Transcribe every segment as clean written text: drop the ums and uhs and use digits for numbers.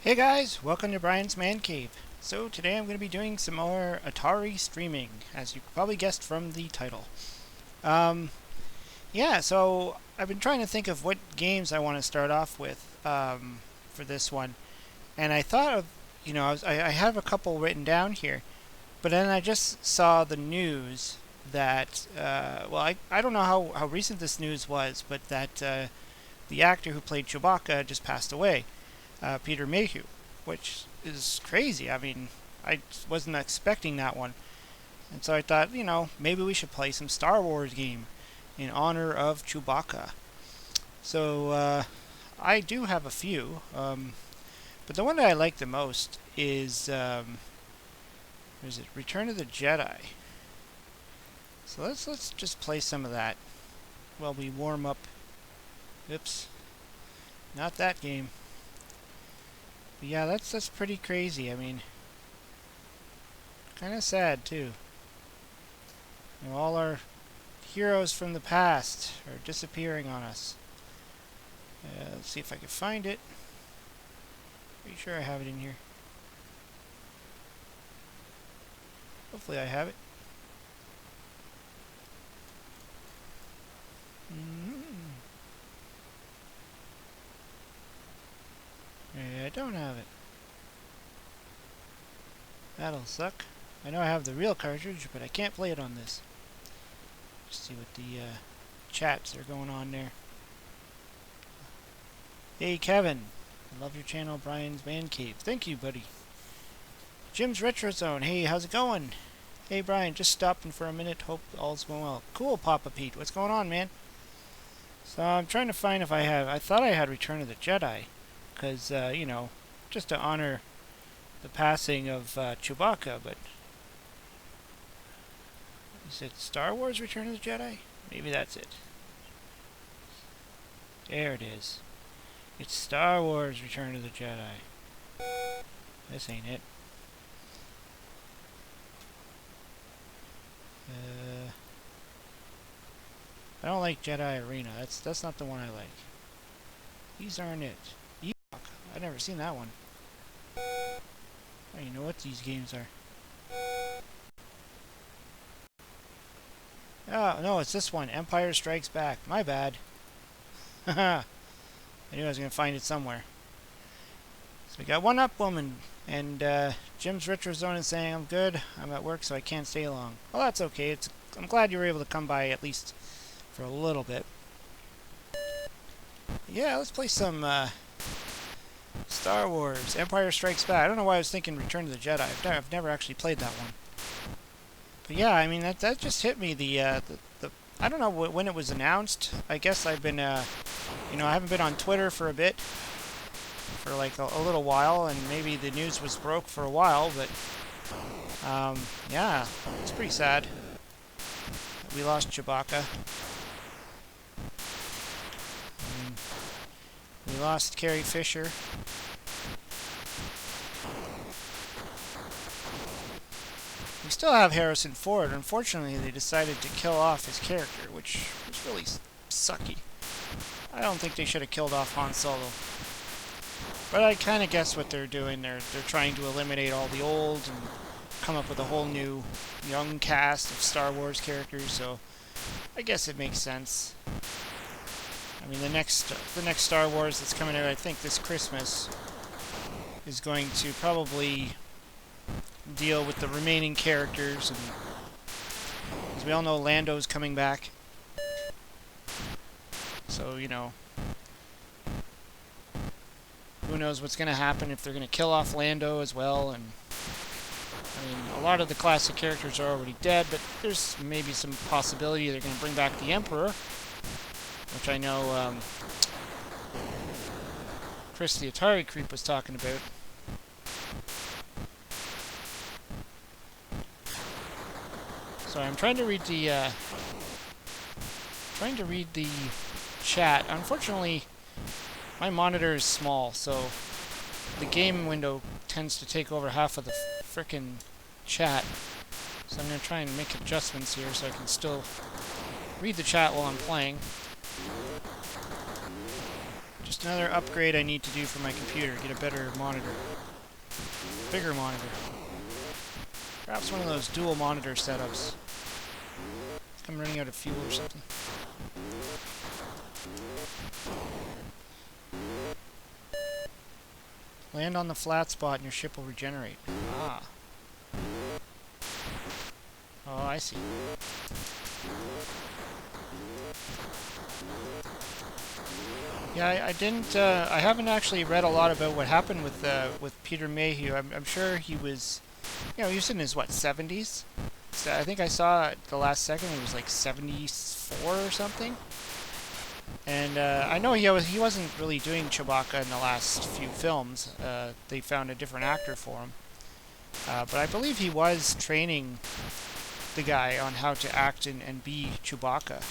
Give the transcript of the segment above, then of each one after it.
Hey guys, welcome to Brian's Man Cave. So today I'm going to be doing some more Atari streaming, as you probably guessed from the title. Um, so I've been trying to think of what games I want to start off with for this one, and I thought of, I have a couple written down here, but then I just saw the news that, I don't know how recent this news was, but that the actor who played Chewbacca just passed away. Peter Mayhew, which is crazy. I mean, I wasn't expecting that one. And so I thought, maybe we should play some Star Wars game in honor of Chewbacca. So I do have a few, but the one that I like the most is, is it Return of the Jedi? So let's just play some of that while we warm up. Oops, not that game. But yeah, that's pretty crazy. I mean, kind of sad too. All our heroes from the past are disappearing on us. Let's see if I can find it. Pretty sure I have it in here. Hopefully I have it. I don't have it. That'll suck. I know I have the real cartridge, but I can't play it on this. Just see what the chats are going on there. Hey Kevin, I love your channel, Brian's Man Cave. Thank you, buddy. Jim's Retro Zone. Hey, how's it going? Hey Brian, just stopping for a minute. Hope all's going well. Cool, Papa Pete. What's going on, man? So I'm trying to find if I have. I thought I had Return of the Jedi, because just to honor the passing of Chewbacca. But is it Star Wars Return of the Jedi? Maybe that's it. There it is. It's Star Wars Return of the Jedi. This ain't it. I don't like Jedi Arena. That's not the one I like. These aren't it. I've never seen that one. I don't even know what these games are. Oh, no, it's this one. Empire Strikes Back. My bad. Haha. I knew I was going to find it somewhere. So we got one up woman. And Jim's Retro Zone is saying, I'm good. I'm at work, so I can't stay long. Well, that's okay. I'm glad you were able to come by at least for a little bit. Yeah, let's play some Star Wars, Empire Strikes Back. I don't know why I was thinking Return of the Jedi. I've never actually played that one. But yeah, I mean, that just hit me. The I don't know when it was announced. I guess I've been, I haven't been on Twitter for a bit. For like a little while, and maybe the news was broke for a while, but yeah, it's pretty sad. We lost Chewbacca. We lost Carrie Fisher. We still have Harrison Ford. Unfortunately, they decided to kill off his character, which was really sucky. I don't think they should have killed off Han Solo. But I kind of guess what they're doing. They're trying to eliminate all the old and come up with a whole new young cast of Star Wars characters. So I guess it makes sense. I mean, the next Star Wars that's coming out, I think this Christmas, is going to probably deal with the remaining characters, and as we all know, Lando's coming back. So who knows what's going to happen, if they're going to kill off Lando as well. And I mean, a lot of the classic characters are already dead, but there's maybe some possibility they're going to bring back the Emperor, which I know Chris the Atari Creep was talking about. So I'm trying to read the chat. Unfortunately, my monitor is small, so the game window tends to take over half of the frickin' chat. So I'm going to try and make adjustments here so I can still read the chat while I'm playing. Just another upgrade I need to do for my computer. Get a better monitor. Bigger monitor. Perhaps one of those dual monitor setups. I'm running out of fuel or something. Land on the flat spot and your ship will regenerate. Ah. Oh, I see. Yeah, I didn't. I haven't actually read a lot about what happened with Peter Mayhew. I'm sure he was, he was in his what 70s. So I think I saw at the last second it was like 74 or something. And I know he wasn't really doing Chewbacca in the last few films. They found a different actor for him. But I believe he was training the guy on how to act and be Chewbacca.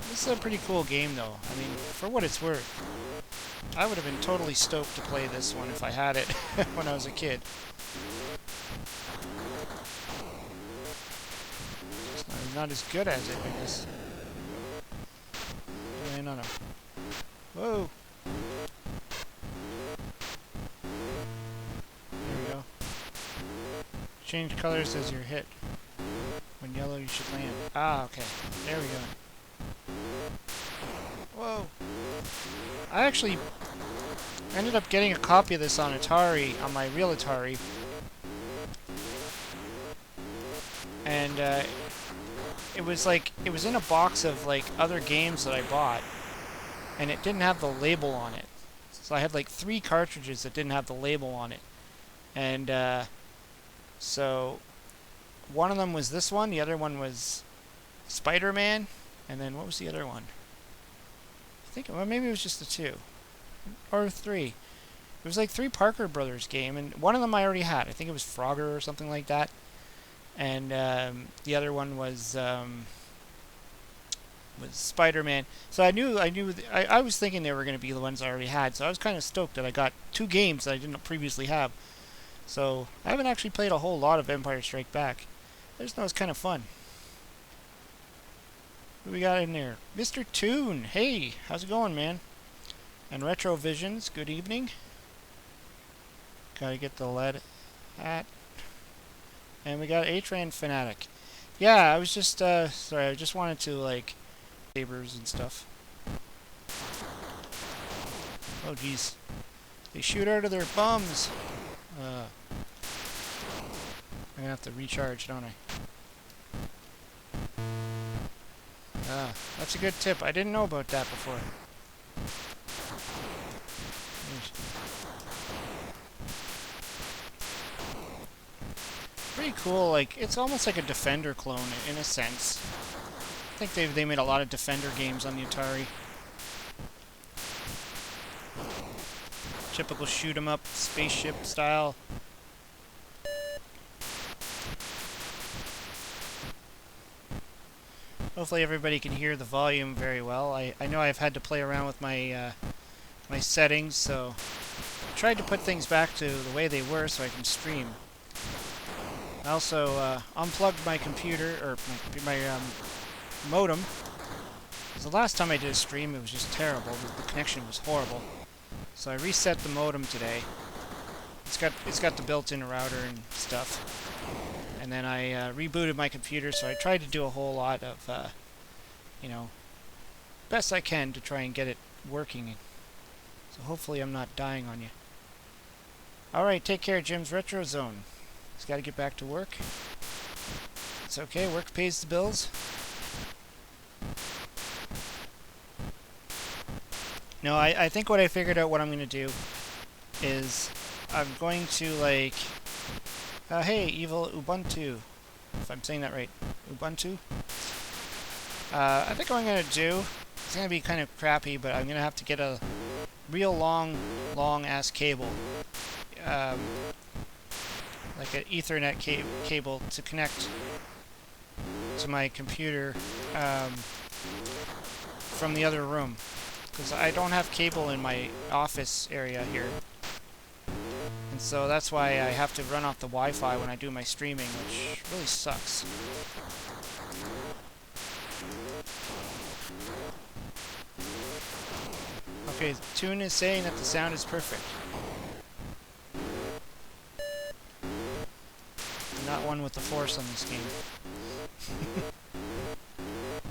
This is a pretty cool game though. I mean, for what it's worth. I would have been totally stoked to play this one if I had it when I was a kid. It's not as good as it, I guess. No. Whoa! There we go. Change colors as you're hit. When yellow, you should land. Ah, okay. There we go. Whoa! I actually ended up getting a copy of this on Atari, on my real Atari. And it was in a box of like other games that I bought, and it didn't have the label on it. So I had like 3 cartridges that didn't have the label on it. And so one of them was this one, the other one was Spider-Man, and then what was the other one? I think, well, maybe it was just the 2. Or 3. It was like 3 Parker Brothers game, and one of them I already had. I think it was Frogger or something like that. And the other one was Spider-Man. So I was thinking they were going to be the ones I already had. So I was kind of stoked that I got 2 games that I didn't previously have. So I haven't actually played a whole lot of Empire Strike Back. I just know it's kind of fun. Who we got in there? Mr. Toon. Hey, how's it going, man? And Retro Visions. Good evening. Gotta get the lead hat. And we got A-Train Fanatic. Yeah, I was just, sorry, I just wanted to, like, sabers and stuff. Oh, jeez. They shoot out of their bums. I'm gonna have to recharge, don't I? That's a good tip. I didn't know about that before. Pretty cool. Like, it's almost like a Defender clone in a sense. I think they made a lot of Defender games on the Atari. Typical shoot 'em up spaceship style. Hopefully everybody can hear the volume very well. I know I've had to play around with my my settings, so I tried to put things back to the way they were so I can stream. I also unplugged my computer, or my modem. Because the last time I did a stream, it was just terrible. The connection was horrible. So I reset the modem today. It's got the built-in router and stuff. And then I rebooted my computer, so I tried to do a whole lot of, you know, best I can to try and get it working. So hopefully I'm not dying on you. Alright, take care, Jim's Retro Zone. He's got to get back to work. It's okay, work pays the bills. No, I think what I figured out what I'm going to do is I'm going to, like... hey, evil Ubuntu. If I'm saying that right. Ubuntu? I think what I'm going to do, it's going to be kind of crappy, but I'm going to have to get a real long-ass cable. Like an Ethernet cable to connect to my computer from the other room. Because I don't have cable in my office area here. And so that's why I have to run off the Wi-Fi when I do my streaming, which really sucks. Okay, Toon is saying that the sound is perfect. I'm not one with the force on this game.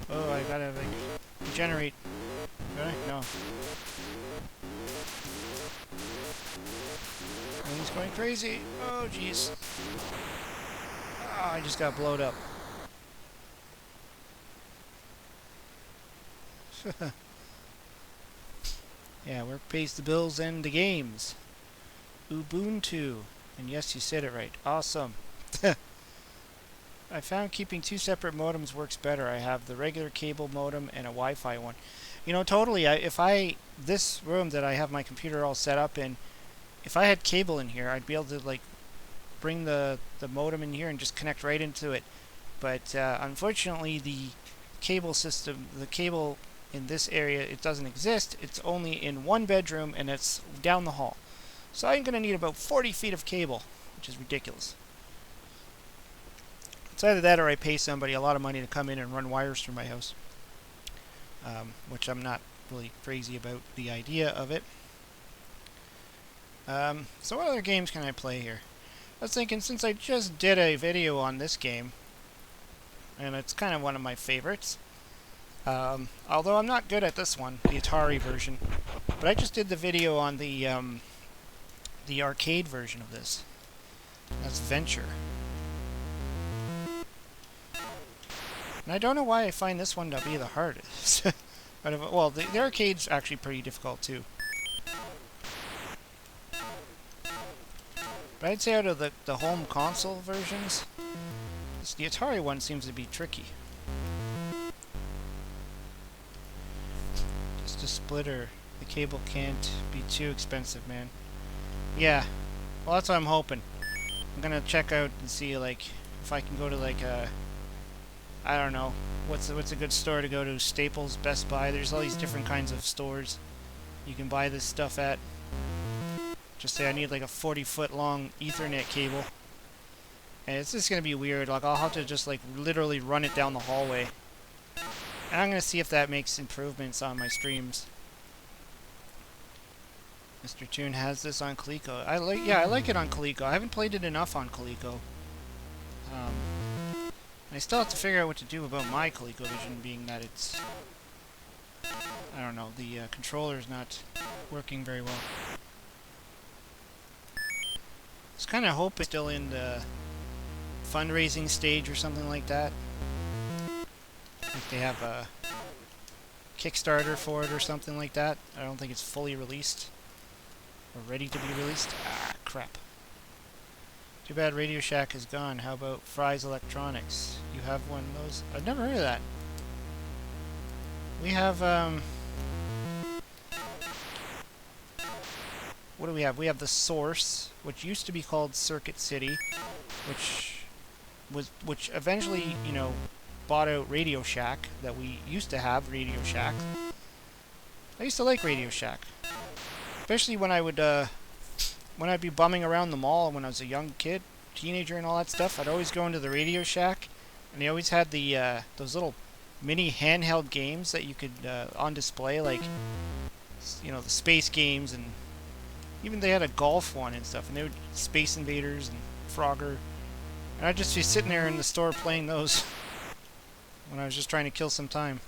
Oh, I gotta like regenerate. Did I? No. And he's going crazy. Oh, jeez. Oh, I just got blowed up. Yeah, work pays the bills and the games. Ubuntu. And yes, you said it right. Awesome. I found keeping two separate modems works better. I have the regular cable modem and a Wi-Fi one. You know, totally. This room that I have my computer all set up in, if I had cable in here, I'd be able to like bring the modem in here and just connect right into it. But unfortunately, the cable system, the cable in this area, it doesn't exist. It's only in one bedroom and it's down the hall. So I'm going to need about 40 feet of cable, which is ridiculous. It's either that or I pay somebody a lot of money to come in and run wires through my house, which I'm not really crazy about the idea of it. So what other games can I play here? I was thinking, since I just did a video on this game, and it's kind of one of my favorites, although I'm not good at this one, the Atari version, but I just did the video on the arcade version of this. That's Venture. And I don't know why I find this one to be the hardest. Well, the arcade's actually pretty difficult too. But I'd say out of the home console versions, the Atari one seems to be tricky. Just a splitter. The cable can't be too expensive, man. Yeah. Well, that's what I'm hoping. I'm gonna check out and see, like, if I can go to, like, I don't know. What's a good store to go to? Staples, Best Buy. There's all these different kinds of stores you can buy this stuff at. Just say I need like a 40-foot long Ethernet cable. And it's just going to be weird. Like, I'll have to just like literally run it down the hallway. And I'm going to see if that makes improvements on my streams. Mr. Toon has this on Coleco. I like it on Coleco. I haven't played it enough on Coleco. I still have to figure out what to do about my ColecoVision, being that it's, I don't know, the controller's not working very well. I was kind of hoping it's still in the fundraising stage or something like that. Like they have a Kickstarter for it or something like that. I don't think it's fully released or ready to be released. Ah, crap. Too bad Radio Shack is gone. How about Fry's Electronics? You have one of those? I've never heard of that. We have, what do we have? We have The Source, which used to be called Circuit City, which eventually, you know, bought out Radio Shack, that we used to have Radio Shack. I used to like Radio Shack. Especially when I would, when I'd be bumming around the mall when I was a young kid, teenager and all that stuff, I'd always go into the Radio Shack, and they always had the those little mini handheld games that you could on display, like, you know, the space games, and even they had a golf one and stuff, and they would Space Invaders and Frogger, and I'd just be sitting there in the store playing those when I was just trying to kill some time.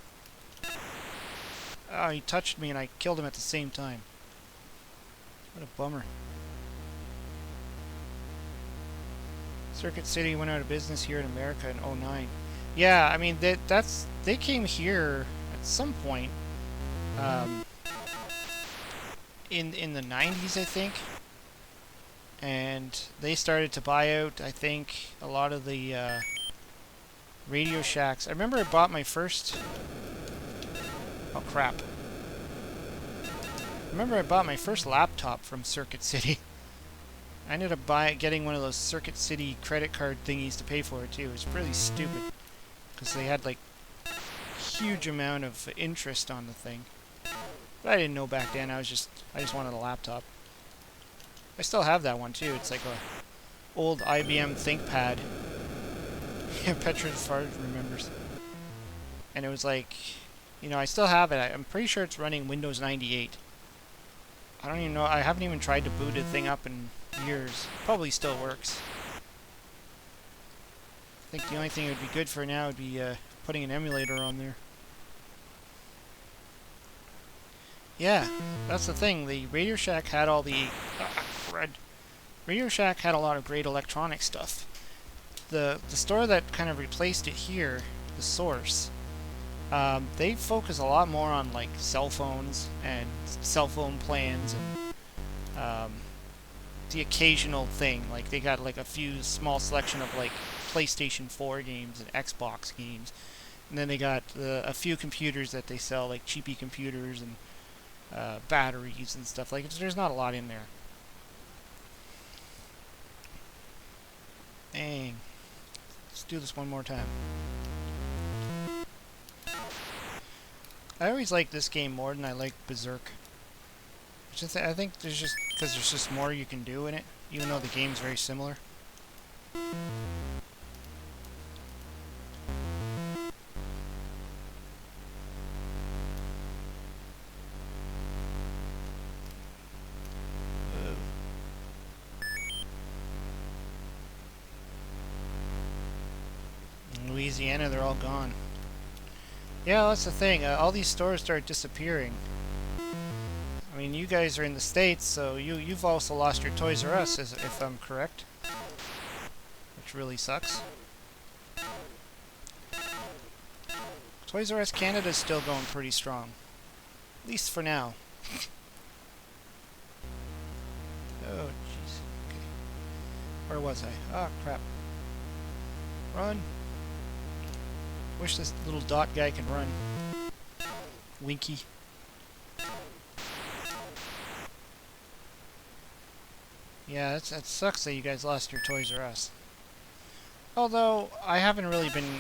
Oh, he touched me and I killed him at the same time. What a bummer. Circuit City went out of business here in America in '09. Yeah, I mean, they came here at some point in the 90s, I think. And they started to buy out, I think, a lot of the Radio Shacks. I remember I bought my first... Oh, crap. I remember I bought my first laptop from Circuit City. I ended up getting one of those Circuit City credit card thingies to pay for it, too. It was really stupid, because they had, like, huge amount of interest on the thing. But I didn't know back then. I just wanted a laptop. I still have that one too. It's like a old IBM ThinkPad. Petra Farge remembers. And it was like, you know, I still have it. I'm pretty sure it's running Windows 98. I don't even know. I haven't even tried to boot the thing up in years. Probably still works. I think the only thing it would be good for now would be putting an emulator on there. Yeah, that's the thing. The Radio Shack had all the... Radio Shack had a lot of great electronic stuff. The store that kind of replaced it here, the Source, they focus a lot more on like cell phones and cell phone plans and the occasional thing. Like they got like a few small selection of like PlayStation 4 games and Xbox games, and then they got a few computers that they sell, like cheapy computers and batteries and stuff. Like there's not a lot in there. Dang. Let's do this one more time. I always like this game more than I like Berserk. I think there's just because there's just more you can do in it, even though the game's very similar. In Louisiana, they're all gone. Yeah, that's the thing. All these stores start disappearing. I mean, you guys are in the States, so you've also lost your Toys R Us, if I'm correct. Which really sucks. Toys R Us Canada's still going pretty strong. At least for now. Oh, jeez. Okay. Where was I? Ah, crap. Run. Wish this little dot guy could run. Winky. Yeah, that sucks that you guys lost your Toys R Us. Although, I haven't really been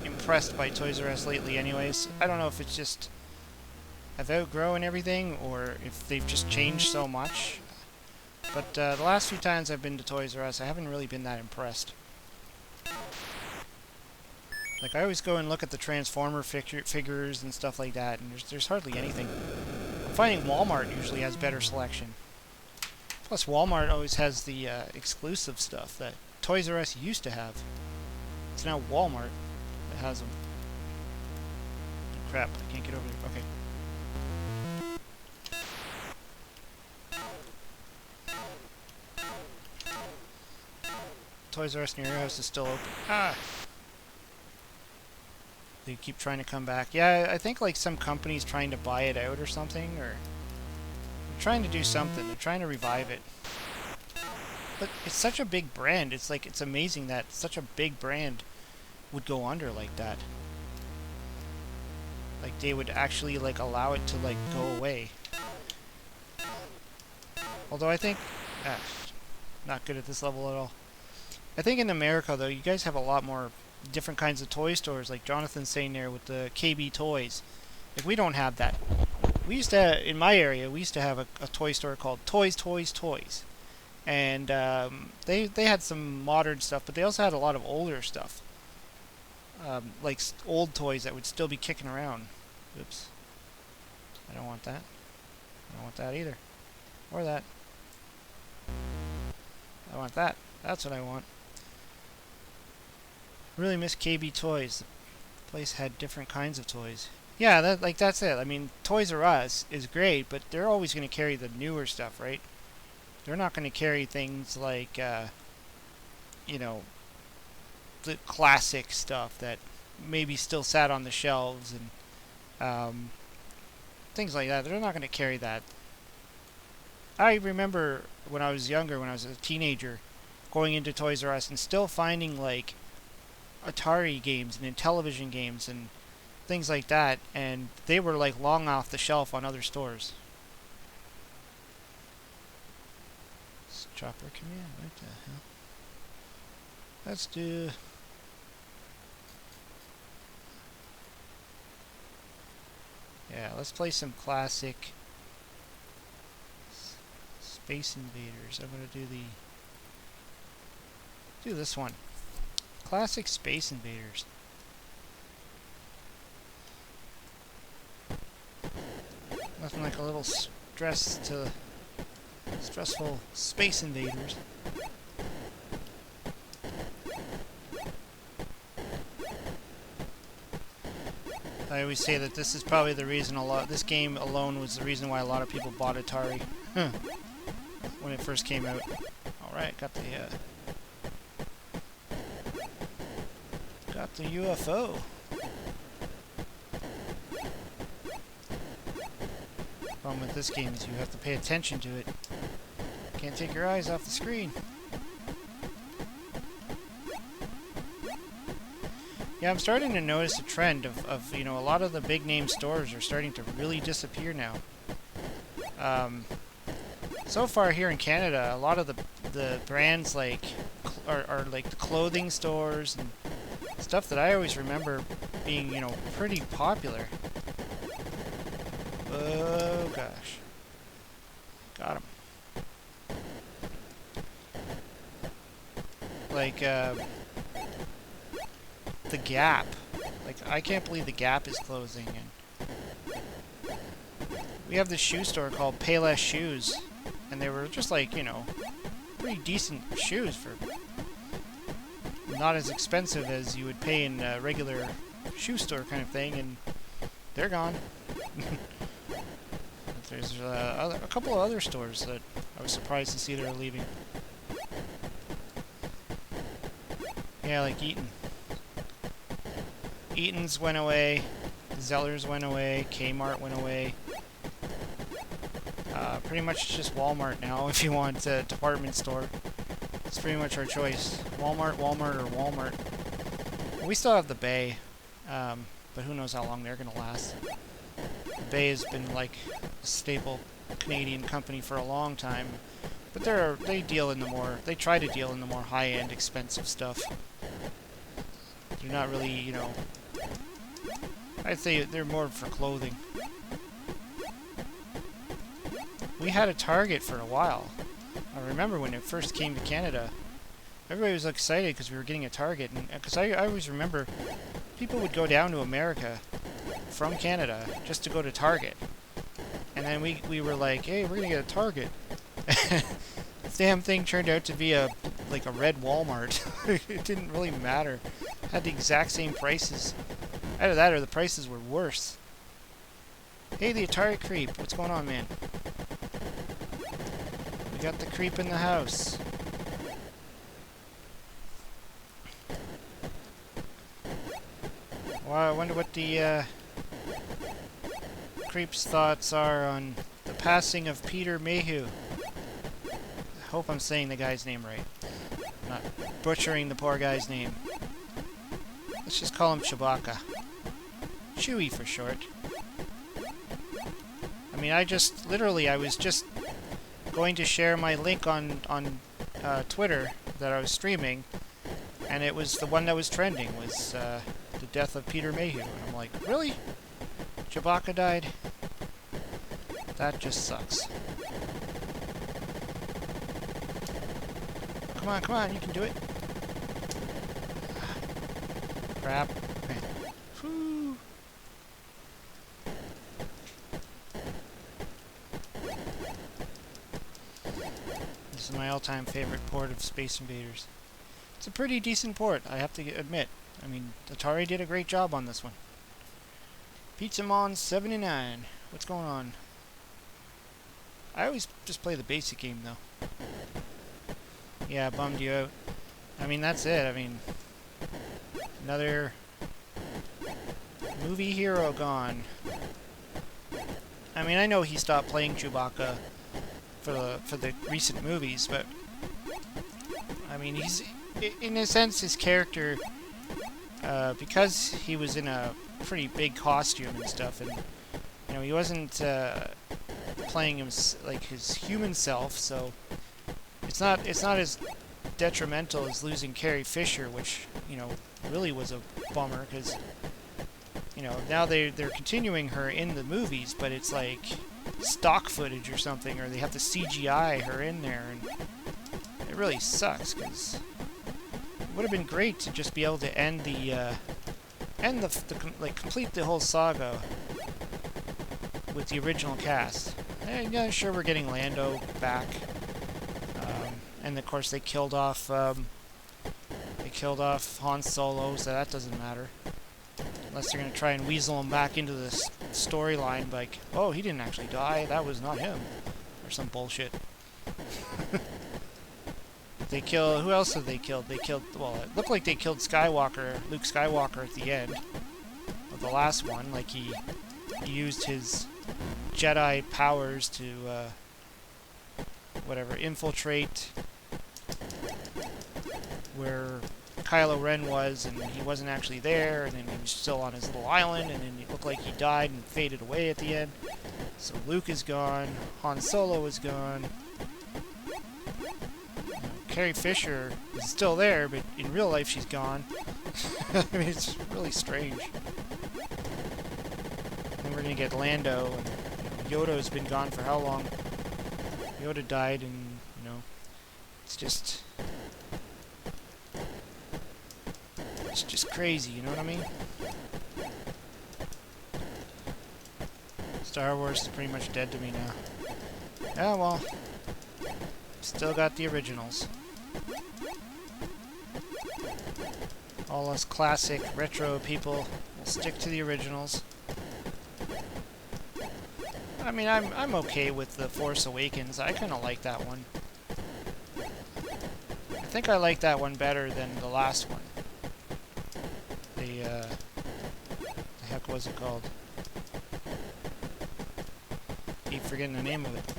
impressed by Toys R Us lately anyways. I don't know if it's just I've outgrown everything, or if they've just changed so much. But the last few times I've been to Toys R Us, I haven't really been that impressed. Like, I always go and look at the Transformer figures and stuff like that, and there's hardly anything. I'm finding Walmart usually has better selection. Plus, Walmart always has the exclusive stuff that Toys R Us used to have. It's now Walmart that has them. Crap, I can't get over there. Okay. Toys R Us near your house is still open. Ah! They keep trying to come back. Yeah, I think like some company's trying to buy it out or something, or they're trying to do something. They're trying to revive it. But it's such a big brand. It's like, it's amazing that such a big brand would go under like that. Like they would actually like allow it to like go away. Although I think, not good at this level at all. I think in America though, you guys have a lot more different kinds of toy stores, like Jonathan's saying there with the KB Toys. Like, we don't have that. We used to, in my area, we used to have a toy store called Toys, Toys, Toys. And they had some modern stuff, but they also had a lot of older stuff. Like old toys that would still be kicking around. Oops. I don't want that. I don't want that either. Or that. I want that. That's what I want. Really miss KB Toys. The place had different kinds of toys. Yeah, that's it. I mean, Toys R Us is great, but they're always going to carry the newer stuff, right? They're not going to carry things like, you know, the classic stuff that maybe still sat on the shelves and things like that. They're not going to carry that. I remember when I was younger, when I was a teenager, going into Toys R Us and still finding like Atari games and Intellivision games and things like that, and they were like long off the shelf on other stores. This chopper command, what the hell? Let's do... Yeah, let's play some classic Space Invaders. I'm gonna do this one. Classic Space Invaders. Nothing like a little stressful Space Invaders. I always say that this is probably the reason this game alone was the reason why a lot of people bought Atari when it first came out. Alright, got the UFO. Problem with this game is you have to pay attention to it. Can't take your eyes off the screen. Yeah, I'm starting to notice a trend of you know, a lot of the big name stores are starting to really disappear now. So far here in Canada, a lot of the brands like are like the clothing stores and stuff that I always remember being, you know, pretty popular. Oh gosh. Got him. Like the Gap. Like, I can't believe the Gap is closing. And we have this shoe store called Payless Shoes, and they were just like, you know, pretty decent shoes for not as expensive as you would pay in a regular shoe store kind of thing, and they're gone. There's a couple of other stores that I was surprised to see they're leaving. Yeah, like Eaton. Eaton's went away, Zellers went away, Kmart went away. Pretty much just Walmart now if you want a department store. It's pretty much our choice. Walmart, or Walmart. We still have the Bay, but who knows how long they're going to last. The Bay has been like a staple Canadian company for a long time, but they try to deal in the more high-end, expensive stuff. They're not really, you know, I'd say they're more for clothing. We had a Target for a while. I remember when it first came to Canada, everybody was excited because we were getting a Target, and because I always remember people would go down to America from Canada just to go to Target, and then we were like, hey, we're gonna get a Target. This damn thing turned out to be like a red Walmart. It didn't really matter. Had the exact same prices. Either that or the prices were worse. Hey, the Atari creep, what's going on, man? We got the creep in the house. Well, I wonder what the creep's thoughts are on the passing of Peter Mayhew. I hope I'm saying the guy's name right. I'm not butchering the poor guy's name. Let's just call him Chewbacca. Chewie for short. I mean, I was just going to share my link on Twitter that I was streaming, and it was the one that was trending, was the death of Peter Mayhew. And I'm like, really? Chewbacca died? That just sucks. Come on, you can do it. Crap. Whew. This is my all-time favorite port of Space Invaders. It's a pretty decent port, I have to admit. I mean, Atari did a great job on this one. Pizzamon79. What's going on? I always just play the basic game, though. Yeah, bummed you out. I mean, that's it. I mean, another movie hero gone. I mean, I know he stopped playing Chewbacca for the recent movies, but I mean, he's in a sense his character, because he was in a pretty big costume and stuff, and you know, he wasn't playing him like his human self, so it's not as detrimental as losing Carrie Fisher, which, you know, really was a bummer, because, you know, now they're continuing her in the movies, but it's like, stock footage or something, or they have to CGI her in there, and it really sucks because it would have been great to just be able to end the like complete the whole saga with the original cast. And yeah, sure, we're getting Lando back, and of course they killed off Han Solo, so that doesn't matter. Unless they're going to try and weasel him back into this storyline, like, oh, he didn't actually die, that was not him. Or some bullshit. They kill... Who else have they killed? They killed... Well, it looked like they killed Luke Skywalker at the end of the last one. Like, he used his Jedi powers to, whatever, infiltrate where Kylo Ren was, and he wasn't actually there, and then he was still on his little island, and then it looked like he died and faded away at the end. So Luke is gone, Han Solo is gone. Carrie Fisher is still there, but in real life she's gone. I mean, it's really strange. And we're gonna get Lando, and Yoda's been gone for how long? Yoda died, and it's just crazy, you know what I mean? Star Wars is pretty much dead to me now. Yeah, well, still got the originals. All us classic retro people will stick to the originals. I mean, I'm okay with The Force Awakens. I kind of like that one. I think I like that one better than the last one. The heck was it called? Keep forgetting the name of it.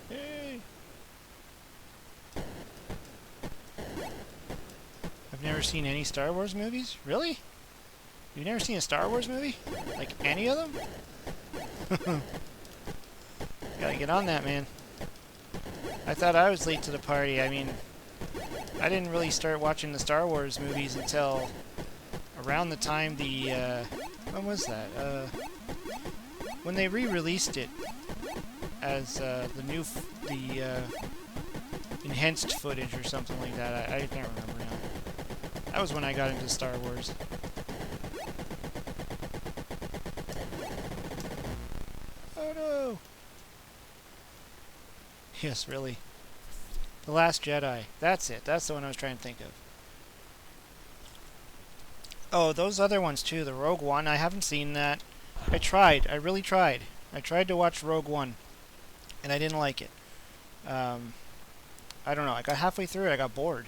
Hey. I've never seen any Star Wars movies? Really? You've never seen a Star Wars movie? Like any of them? Gotta get on that, man. I thought I was late to the party. I mean, I didn't really start watching the Star Wars movies until around the time the, when was that? When they re-released it as, the enhanced footage or something like that. I can't remember now. That was when I got into Star Wars. Oh no! Yes, really. The Last Jedi. That's it. That's the one I was trying to think of. Oh, those other ones too. The Rogue One. I haven't seen that. I tried. I really tried. I tried to watch Rogue One, and I didn't like it. I don't know. I got halfway through it. I got bored.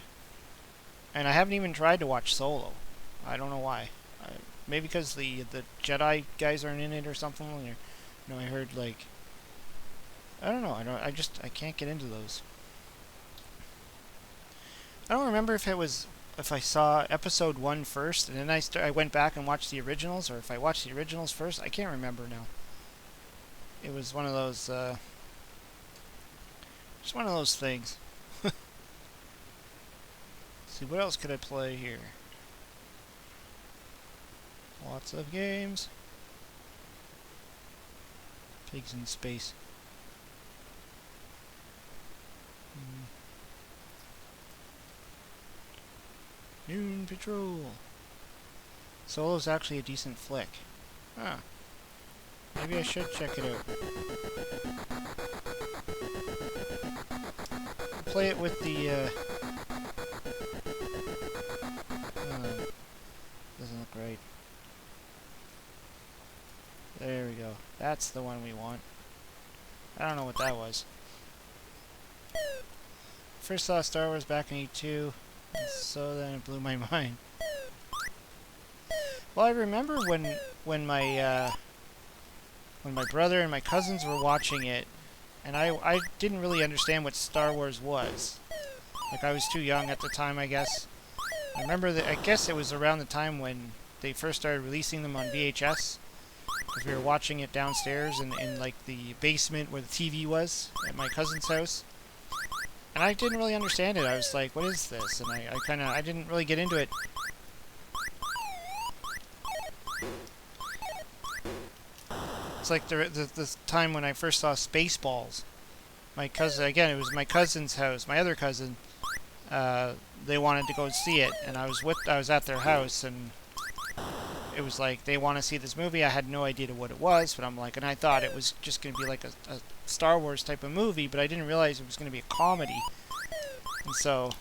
And I haven't even tried to watch Solo. I don't know why. Maybe because the Jedi guys aren't in it or something. Or, I heard like... I don't know. I can't get into those. I don't remember if I saw episode 1 first and then I went back and watched the originals, or if I watched the originals first. I can't remember now. It was one of those just one of those things. See, what else could I play here? Lots of games. Pigs in space. Noon Patrol. Solo's actually a decent flick. Huh. Maybe I should check it out. Play it with the, doesn't look right. There we go. That's the one we want. I don't know what that was. First saw Star Wars back in '82, so then it blew my mind. Well, I remember when my brother and my cousins were watching it, and I didn't really understand what Star Wars was. Like, I was too young at the time, I guess. I remember that. I guess it was around the time when they first started releasing them on VHS. Because we were watching it downstairs in like the basement where the TV was at my cousin's house. And I didn't really understand it. I was like, what is this? And I didn't really get into it. It's like the time when I first saw Spaceballs. My cousin, again, it was my cousin's house, my other cousin, they wanted to go see it, and I was at their house, and it was like, they want to see this movie. I had no idea what it was, but I'm like, and I thought it was just going to be like a Star Wars type of movie, but I didn't realize it was going to be a comedy. And so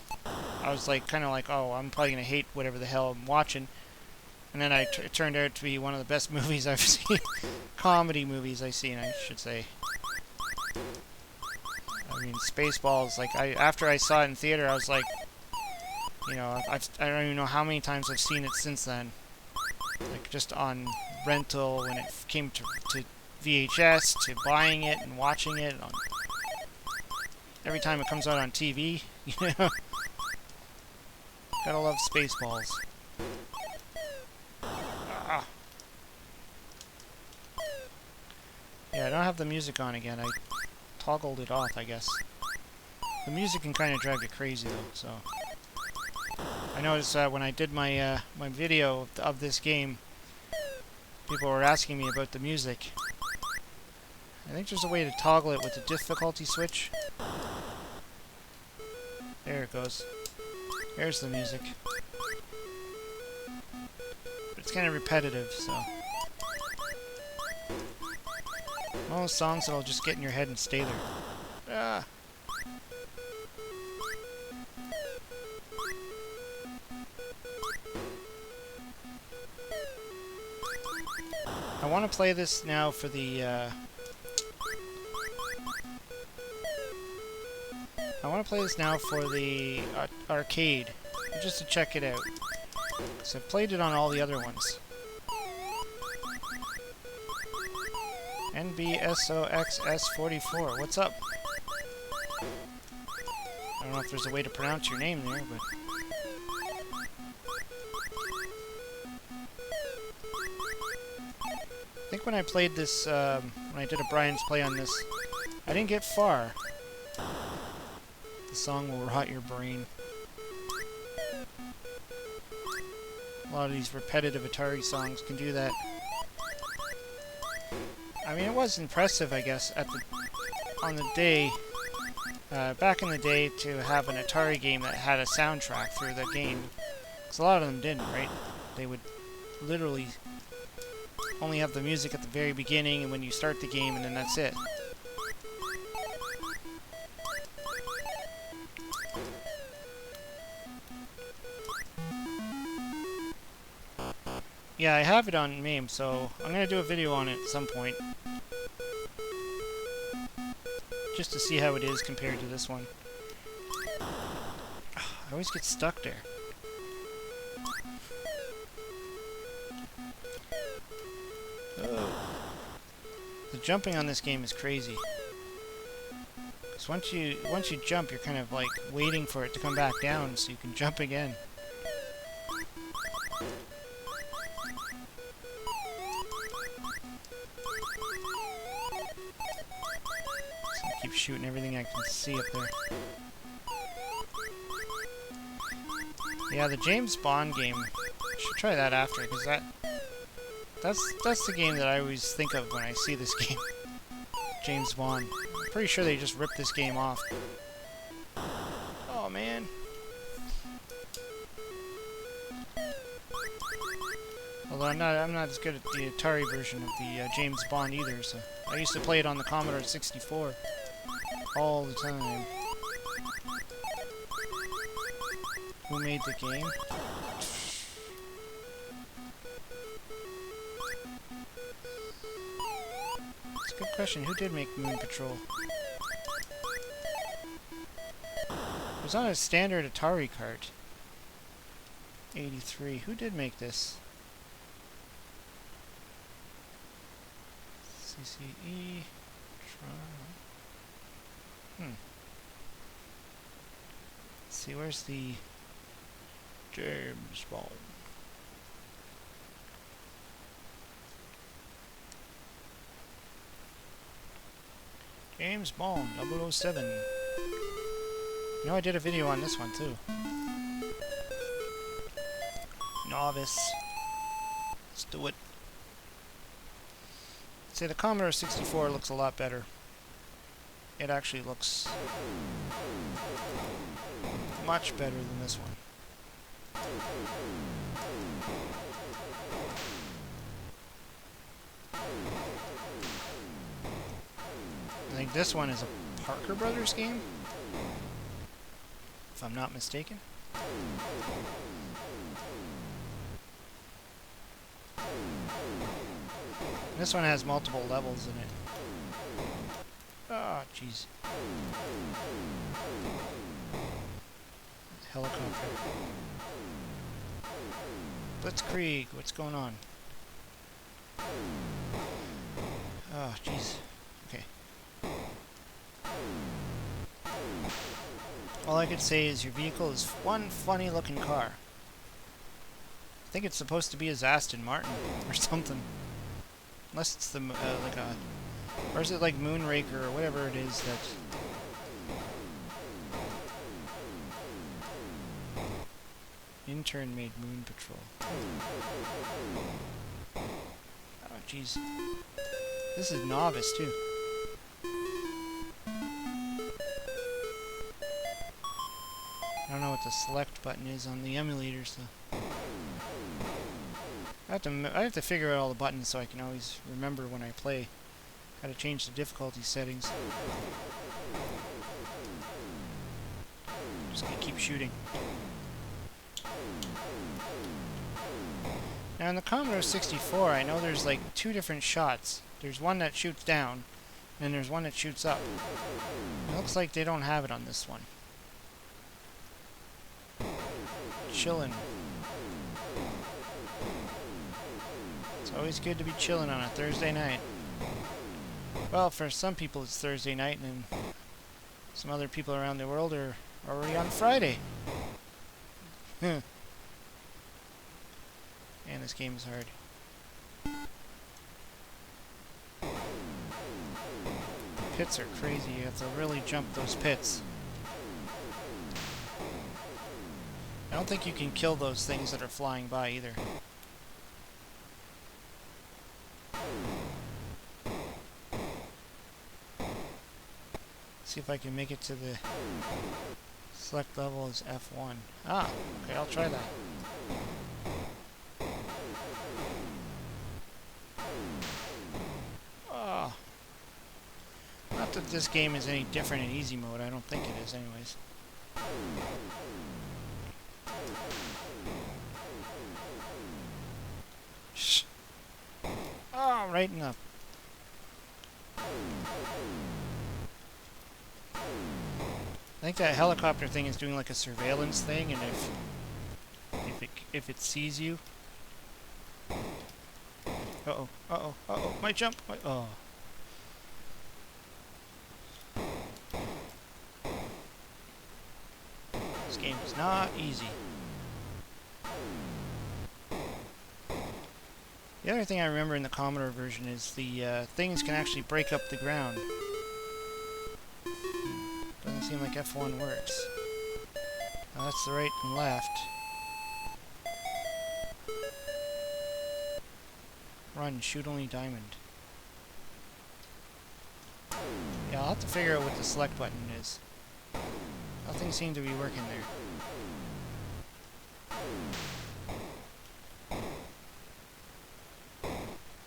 I was like, kind of like, oh, I'm probably going to hate whatever the hell I'm watching. And then it turned out to be one of the best movies I've seen, comedy movies I've seen, I should say. I mean, Spaceballs, like, after I saw it in theater, I was like, you know, I don't even know how many times I've seen it since then. Like, just on rental, when it came to VHS, to buying it and watching it. Every time it comes out on TV, you know. Gotta love Spaceballs. Ah. Yeah, I don't have the music on again. I toggled it off, I guess. The music can kind of drive you crazy, though, so... I noticed when I did my my video of this game, people were asking me about the music. I think there's a way to toggle it with the difficulty switch. There it goes. There's the music. But it's kind of repetitive, so... Most songs that'll just get in your head and stay there. Ah! I want to play this now for the, arcade, just to check it out. So I've played it on all the other ones. NBSOXS44, what's up? I don't know if there's a way to pronounce your name there, but... I think when I played this, when I did a Brian's Play on this, I didn't get far. The song will rot your brain. A lot of these repetitive Atari songs can do that. I mean, it was impressive, I guess, on the day, back in the day, to have an Atari game that had a soundtrack through the game. Because a lot of them didn't, right? They would literally only have the music at the very beginning and when you start the game, and then that's it. Yeah, I have it on MAME, so I'm going to do a video on it at some point. Just to see how it is compared to this one. I always get stuck there. Oh. The jumping on this game is crazy. Because once you jump, you're kind of like waiting for it to come back down so you can jump again. So I keep shooting everything I can see up there. Yeah, the James Bond game. I should try that after, because that's the game that I always think of when I see this game. James Bond. I'm pretty sure they just ripped this game off. Oh man. Although I'm not as good at the Atari version of the James Bond either, so I used to play it on the Commodore 64 all the time. Who made the game? Good question. Who did make Moon Patrol? It was on a standard Atari cart. 83. Who did make this? CCE. Let's see, where's the James Bond? James Bond, 007. You know, I did a video on this one too. Novice. Let's do it. See, the Commodore 64 looks a lot better. It actually looks much better than this one. I think this one is a Parker Brothers game, if I'm not mistaken. This one has multiple levels in it. Ah, jeez. Helicopter. Blitzkrieg, what's going on? Oh, jeez. Okay. All I could say is your vehicle is one funny looking car. I think it's supposed to be his Aston Martin or something. Unless it's the, like a... Or is it like Moonraker or whatever it is that... Intern made Moon Patrol. Oh, jeez. This is Novice, too. I don't know what the select button is on the emulators, though. I have to figure out all the buttons so I can always remember when I play how to change the difficulty settings. Just gonna keep shooting. Now in the Commodore 64, I know there's like two different shots. There's one that shoots down, and there's one that shoots up. It looks like they don't have it on this one. Chillin'. It's always good to be chillin' on a Thursday night. Well, for some people it's Thursday night, and then some other people around the world are already on Friday. And this game is hard. Pits are crazy. You have to really jump those pits. I don't think you can kill those things that are flying by either. See if I can make it to the select level as F1. Ah, okay, I'll try that. Oh. Not that this game is any different in easy mode. I don't think it is anyways. Shh. Oh, right in the... I think that helicopter thing is doing like a surveillance thing, and if it sees you... Uh-oh, my jump! Oh. This game is not easy. The other thing I remember in the Commodore version is the things can actually break up the ground. Doesn't seem like F1 works. Oh, that's the right and left. Run, shoot only diamond. Yeah, I'll have to figure out what the select button is. Nothing seemed to be working there.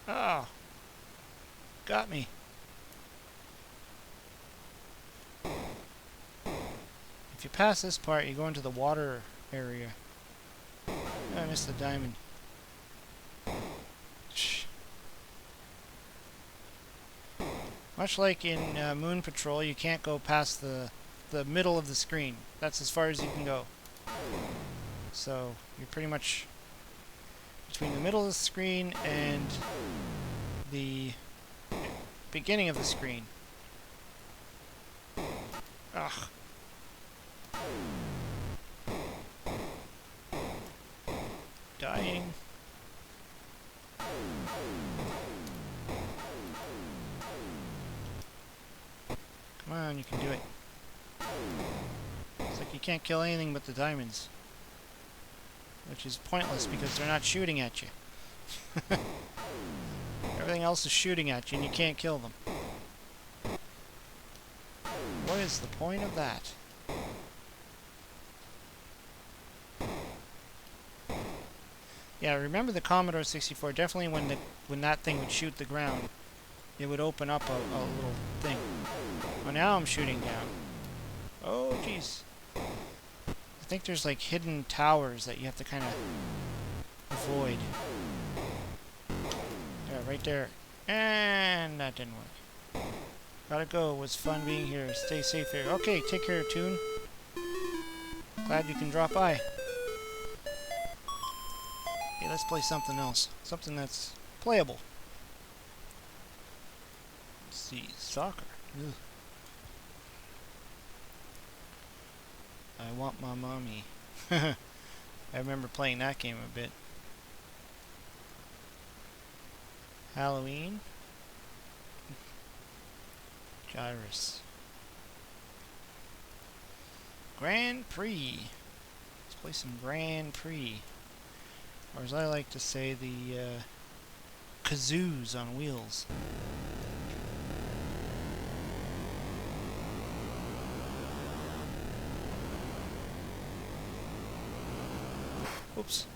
Oh! Got me. If you pass this part, you go into the water area. Oh, I missed the diamond. Shh. Much like in Moon Patrol, you can't go past the middle of the screen. That's as far as you can go. So, you're pretty much between the middle of the screen and the beginning of the screen. Ugh. Dying. Come on, you can do it. You can't kill anything but the diamonds. Which is pointless because they're not shooting at you. Everything else is shooting at you and you can't kill them. What is the point of that? Yeah, remember the Commodore 64, definitely when that thing would shoot the ground, it would open up a little thing. Well, now I'm shooting down. Oh, jeez. I think there's like hidden towers that you have to kind of avoid. Yeah, right there. And that didn't work. Gotta go. It was fun being here. Stay safe here. Okay, take care, Toon. Glad you can drop by. Okay, let's play something else. Something that's playable. Let's see. Soccer. Ugh. I want my mommy. I remember playing that game a bit. Halloween. Gyrus. Grand Prix. Let's play some Grand Prix. Or as I like to say, the kazoos on wheels. Oops.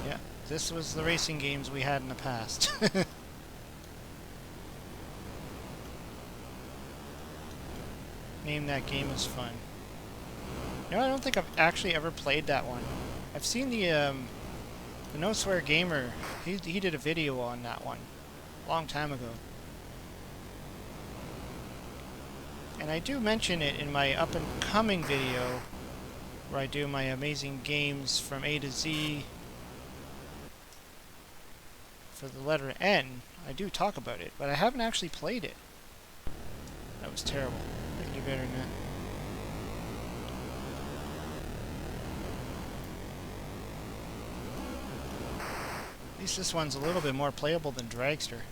Yeah, this was the racing games we had in the past. Name that game is fun. You know, I don't think I've actually ever played that one. I've seen the No Swear Gamer, he did a video on that one a long time ago. And I do mention it in my up and coming video where I do my amazing games from A to Z for the letter N. I do talk about it, but I haven't actually played it. That was terrible. I can do better than that. At least this one's a little bit more playable than Dragster.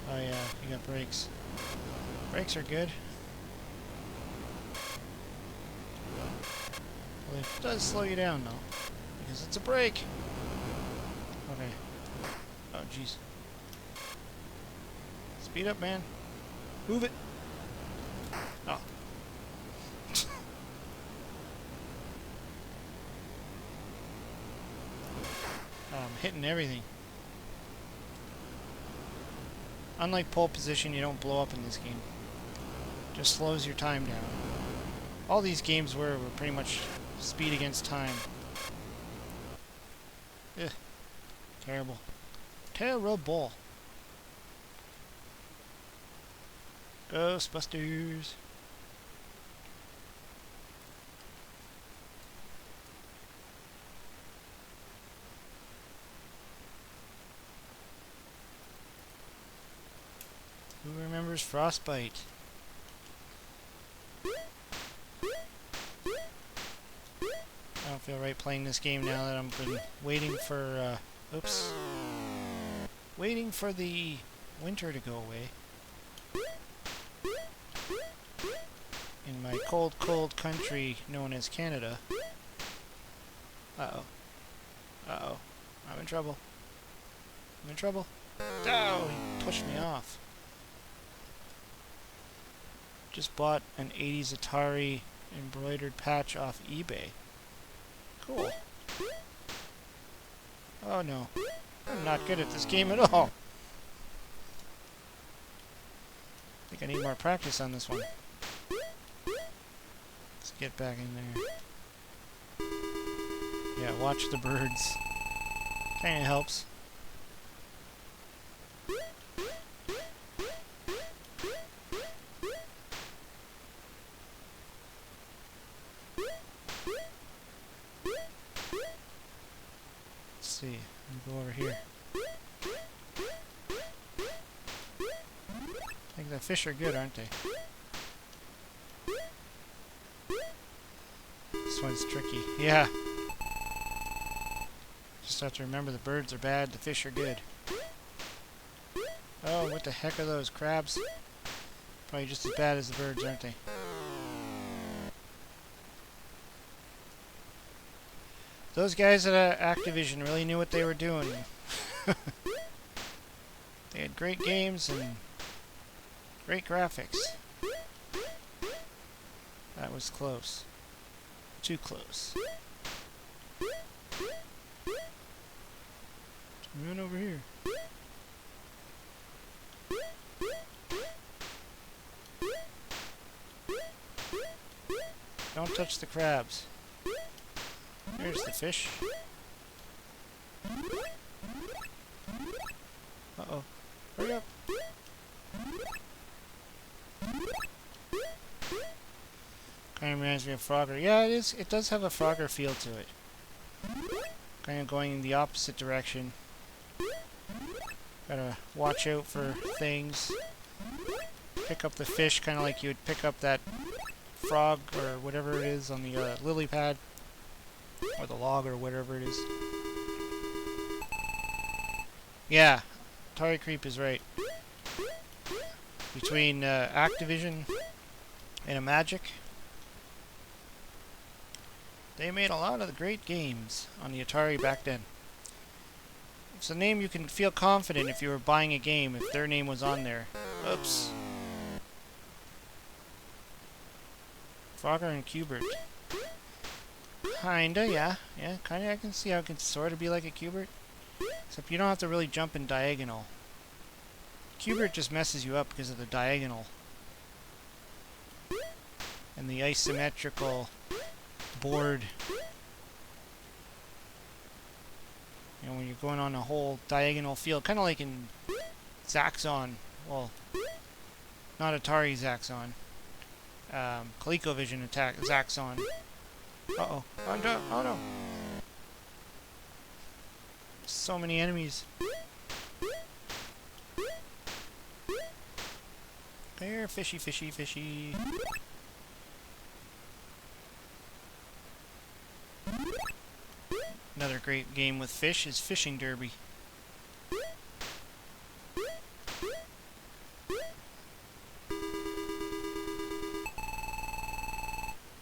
Oh yeah, you got brakes. Brakes are good. Well, it does slow you down though, because it's a brake. Okay. Oh jeez. Speed up, man. Move it. Oh. I'm hitting everything. Unlike pole position, you don't blow up in this game. Just slows your time down. All these games were pretty much speed against time. Ugh. Terrible. Terrible. Ghostbusters. Who remembers Frostbite? I don't feel right playing this game now that I've been waiting for, oops. Waiting for the winter to go away. In my cold, cold country known as Canada. Uh-oh. Uh-oh. I'm in trouble. I'm in trouble. Oh, he pushed me off. Just bought an 80s Atari embroidered patch off eBay. Cool. Oh no. I'm not good at this game at all. I think I need more practice on this one. Let's get back in there. Yeah, watch the birds. Kinda helps. Let's see. Let me go over here. I think The fish are good, aren't they? This one's tricky. Yeah. Just have to remember the birds are bad, the fish are good. Oh, what the heck are those crabs? Probably just as bad as the birds, aren't they? Those guys at Activision really knew what they were doing. They had great games and great graphics. That was close. Too close. Run over here. Don't touch the crabs. There's the fish. Uh-oh. Hurry up. Kind of reminds me of Frogger. Yeah, it is. It does have a Frogger feel to it. Kind of going in the opposite direction. Gotta watch out for things. Pick up the fish, kind of like you would pick up that frog or whatever it is on the lily pad. Or the log or whatever it is. Yeah, Atari Creep is right. Between Activision and Magic, they made a lot of the great games on the Atari back then. It's a name you can feel confident if you were buying a game if their name was on there. Oops. Frogger and Cubert. Kinda, yeah. Yeah, kinda. I can see how it can sort of be like a Cubert. Except you don't have to really jump in diagonal. Cubert just messes you up because of the diagonal. And the isometrical board. You know, when you're going on a whole diagonal field. Kind of like in Zaxxon. Well, not Atari Zaxxon. ColecoVision attack Zaxxon. Uh-oh. Oh no. Oh no. So many enemies. There, fishy, fishy, fishy. Another great game with fish is Fishing Derby.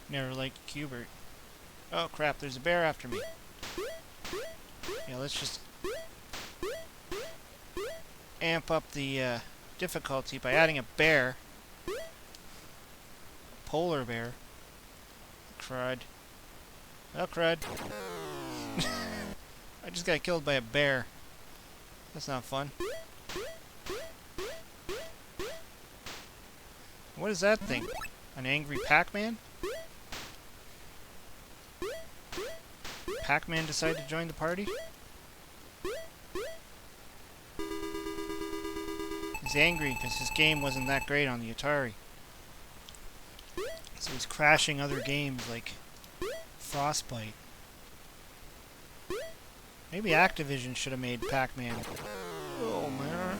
Never liked Cubert. Oh crap, there's a bear after me. Yeah, let's just amp up the difficulty by adding a bear. Polar bear. Crud. Oh crud. I just got killed by a bear. That's not fun. What is that thing? An angry Pac-Man? Pac-Man decided to join the party? He's angry because his game wasn't that great on the Atari. So he's crashing other games like Frostbite. Maybe Activision should have made Pac-Man. Oh man.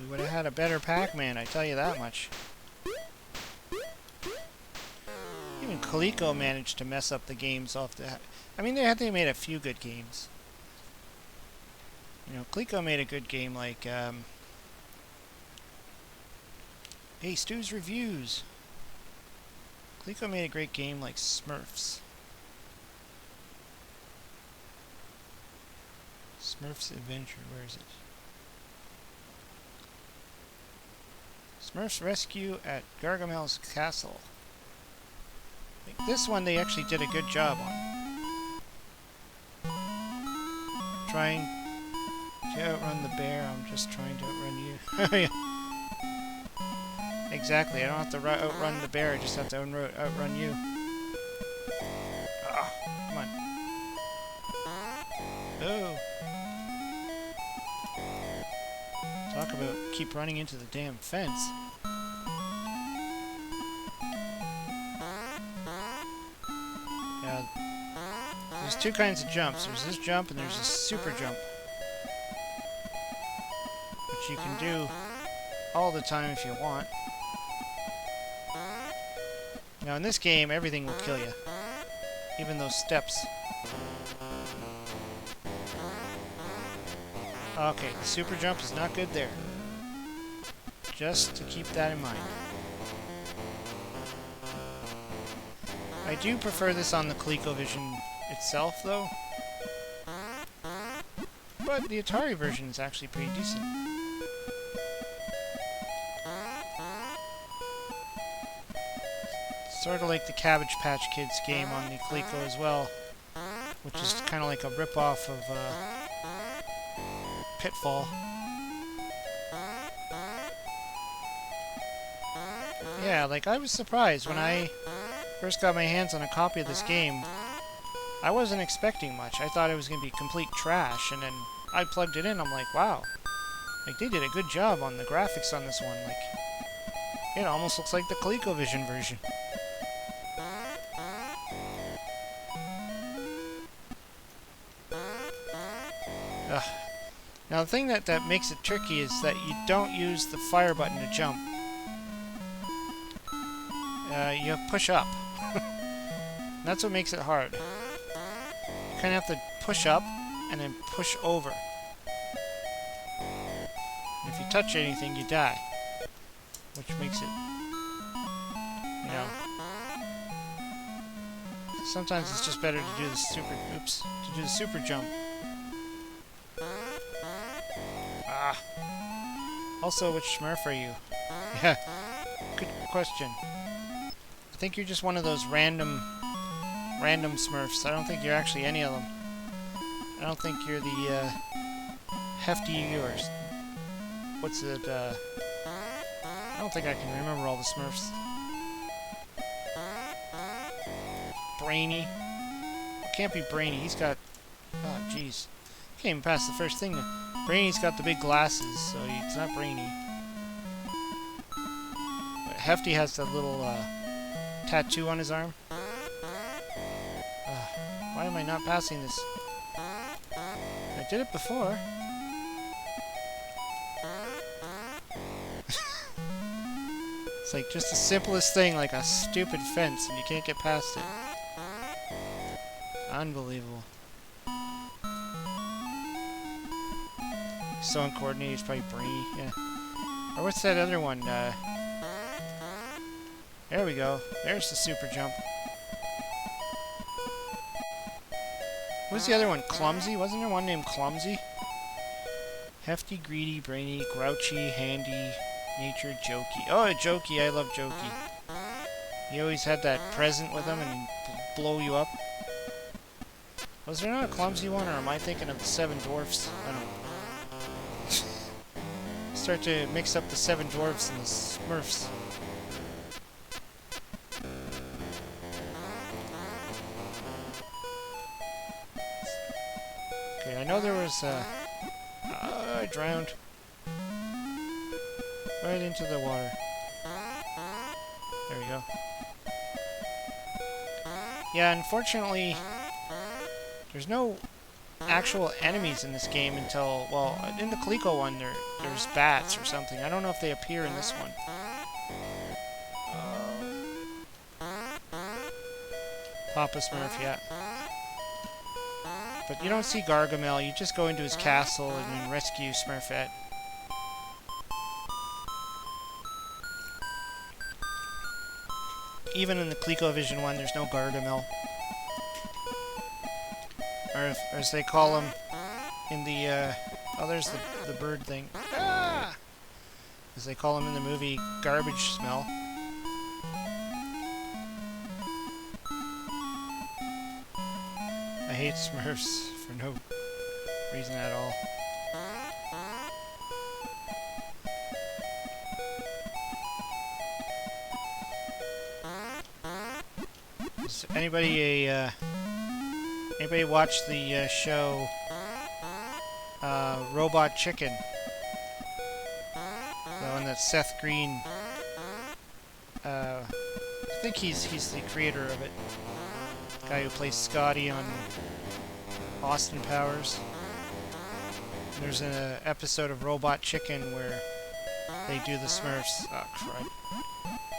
We would have had a better Pac-Man, I tell you that much. Even Coleco managed to mess up the games off the... I mean, they made a few good games. You know, Coleco made a good game like... Hey, Stu's Reviews! Coleco made a great game like Smurfs. Smurfs Adventure, where is it? Smurfs Rescue at Gargamel's Castle. Like this one they actually did a good job on. Trying to outrun the bear, I'm just trying to outrun you. Exactly, I don't have to outrun the bear, I just have to outrun you. Ah, come on. Oh. Talk about keep running into the damn fence. Yeah, there's two kinds of jumps. There's this jump and there's a super jump. which you can do all the time if you want. Now in this game, everything will kill you. Even those steps. Okay, the super jump is not good there. Just to keep that in mind. I do prefer this on the ColecoVision itself, though. But the Atari version is actually pretty decent. Sort of like the Cabbage Patch Kids game on the Coleco as well, which is kind of like a rip-off of Pitfall. Yeah, like I was surprised when I first got my hands on a copy of this game. I wasn't expecting much. I thought it was going to be complete trash, and then I plugged it in. I'm like, wow, like they did a good job on the graphics on this one. Like, it almost looks like the ColecoVision version. Ugh. Now the thing that makes it tricky is that you don't use the fire button to jump. You push up. That's what makes it hard. You kind of have to push up and then push over. And if you touch anything, you die. Which makes it, you know, sometimes it's just better to do the super jump. Ah. Also, which Smurf are you? Yeah, good question. I think you're just one of those random Smurfs. I don't think you're actually any of them. I don't think you're the Hefty or what's it? I don't think I can remember all the Smurfs. Brainy. Can't be Brainy. He's got. Oh, jeez. Can't even pass the first thing. Brainy's got the big glasses, so it's not Brainy. But Hefty has that little tattoo on his arm. Why am I not passing this? I did it before. It's like just the simplest thing, like a stupid fence, and you can't get past it. Unbelievable. So uncoordinated, it's probably Brainy, yeah. Or what's that other one? There we go. There's the super jump. What's the other one? Clumsy? Wasn't there one named Clumsy? Hefty, Greedy, Brainy, Grouchy, Handy, Nature, Jokey. Oh, Jokey. I love Jokey. He always had that present with him and he'd blow you up. Was there not a Clumsy one, or am I thinking of the Seven Dwarfs? I don't know. Start to mix up the Seven Dwarfs and the Smurfs. Okay, I know there was I drowned. Right into the water. There we go. Yeah, unfortunately, there's no actual enemies in this game until, well, in the Coleco one, there's bats or something. I don't know if they appear in this one. Papa Smurf, yeah. But you don't see Gargamel, you just go into his castle and then rescue Smurfette. Even in the ColecoVision one, there's no Gargamel. Or as they call him in the, oh, there's the bird thing. Ah! As they call him in the movie, Garbage Smell. I hate Smurfs for no reason at all. Does anybody watch the show Robot Chicken? The one that Seth Green. I think he's the creator of it. The guy who plays Scotty on Austin Powers. There's an episode of Robot Chicken where they do the Smurfs. Oh, crud.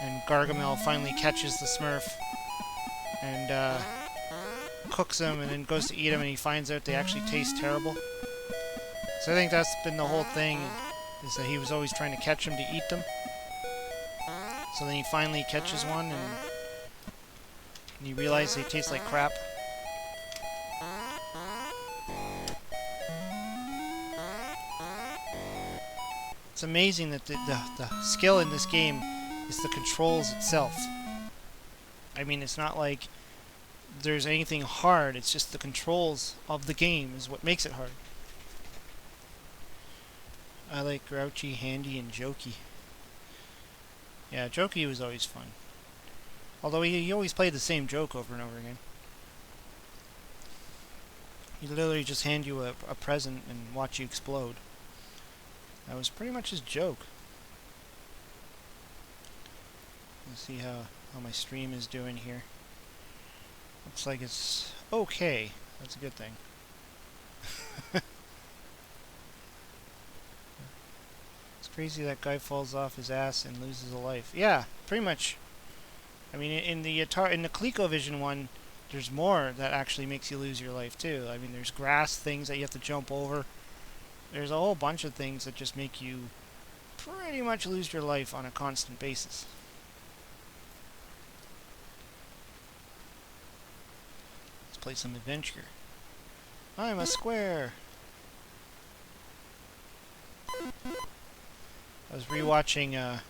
And Gargamel finally catches the Smurf and cooks them and then goes to eat them, and he finds out they actually taste terrible. So I think that's been the whole thing, is that he was always trying to catch them to eat them. So then he finally catches one and he realizes they taste like crap. It's amazing that the skill in this game is the controls itself. I mean, it's not like there's anything hard, it's just the controls of the game is what makes it hard. I like Grouchy, Handy, and Jokey. Yeah, Jokey was always fun. Although he always played the same joke over and over again. He'd literally just hand you a present and watch you explode. That was pretty much his joke. Let's see how my stream is doing here. Looks like it's okay. That's a good thing. It's crazy that guy falls off his ass and loses a life. Yeah, pretty much. I mean, in the ColecoVision one, there's more that actually makes you lose your life too. I mean, there's grass things that you have to jump over. There's a whole bunch of things that just make you pretty much lose your life on a constant basis. Let's play some adventure. I'm a square. I was rewatching, what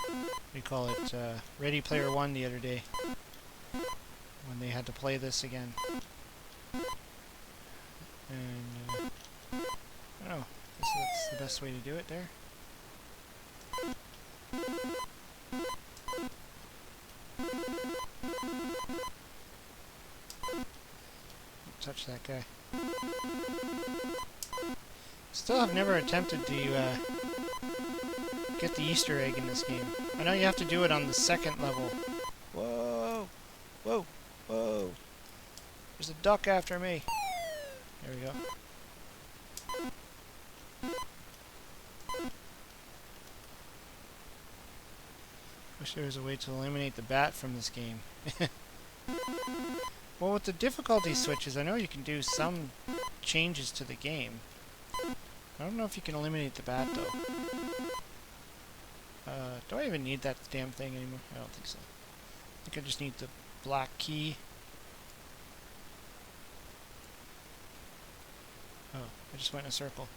do you call it, Ready Player One the other day, when they had to play this again. And, I don't know, I guess that's the best way to do it there. Don't touch that guy. Still have never attempted to get the Easter egg in this game. I know you have to do it on the second level. Whoa! Whoa! Whoa! There's a duck after me! There we go. Wish there was a way to eliminate the bat from this game. Well, with the difficulty switches, I know you can do some changes to the game. I don't know if you can eliminate the bat, though. Do I even need that damn thing anymore? I don't think so. I think I just need the black key. Oh, I just went in a circle.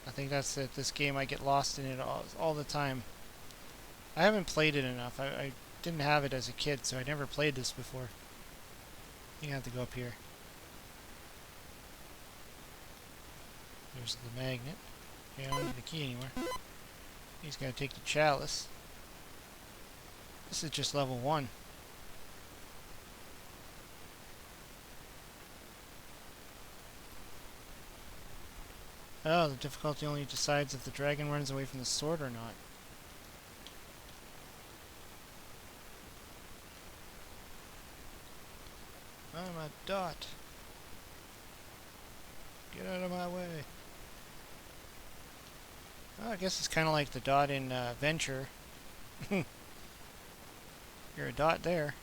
I think that's it. This game, I get lost in it all the time. I haven't played it enough. I didn't have it as a kid, so I never played this before. I think I have to go up here. There's the magnet. Okay, I don't need the key anymore. He's got to take the chalice. This is just level 1. Oh, the difficulty only decides if the dragon runs away from the sword or not. I'm a dot. Get out of my way. Well, I guess it's kind of like the dot in Venture. You're a dot there.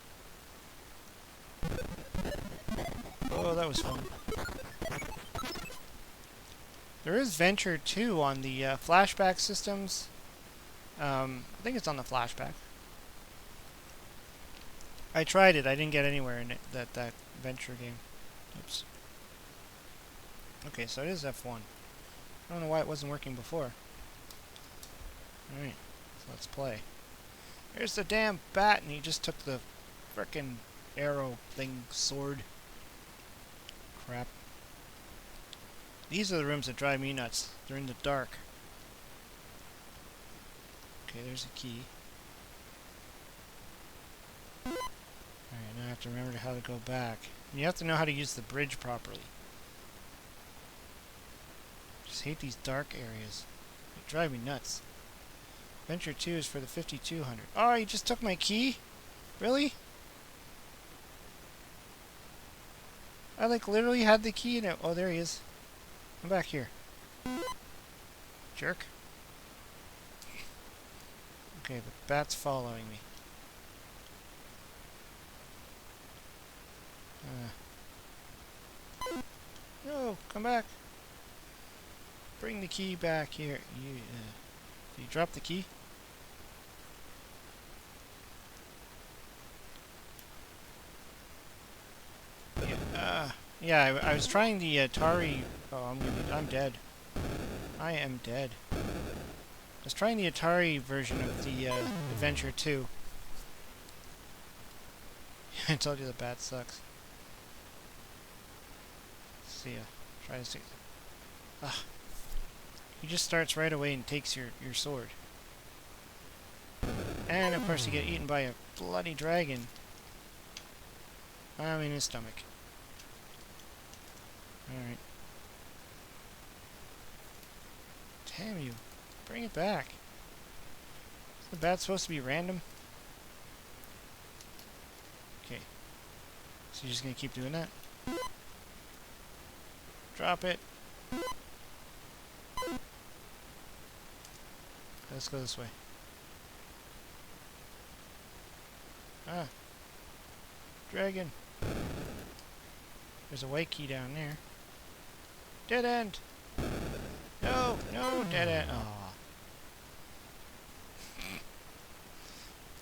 Oh, that was fun. There is Venture 2 on the flashback systems. I think it's on the flashback. I tried it. I didn't get anywhere in it, that Venture game. Oops. Okay, so it is F1. I don't know why it wasn't working before. Alright, so let's play. Here's the damn bat, and he just took the frickin' arrow thing, sword. Crap. These are the rooms that drive me nuts. They're in the dark. Okay, there's a key. Alright, now I have to remember how to go back. And you have to know how to use the bridge properly. I just hate these dark areas. They drive me nuts. Venture 2 is for the 5200. Oh, you just took my key? Really? I like literally had the key now. Oh, there he is. Come back here. Jerk. Okay, the bat's following me. No, come back. Bring the key back here. Did you drop the key? Yeah, I was trying the Atari. Oh, I'm dead. I am dead. I was trying the Atari version of the Adventure 2. I told you the bat sucks. See ya. Try to see. Ah, he just starts right away and takes your sword. And of course you get eaten by a bloody dragon. I'm in his stomach. Alright. Damn you. Bring it back. Is the bat supposed to be random? Okay. So you're just gonna keep doing that? Drop it. Let's go this way. Ah. Dragon. There's a white key down there. Dead end! No! No! Dead end! Aw.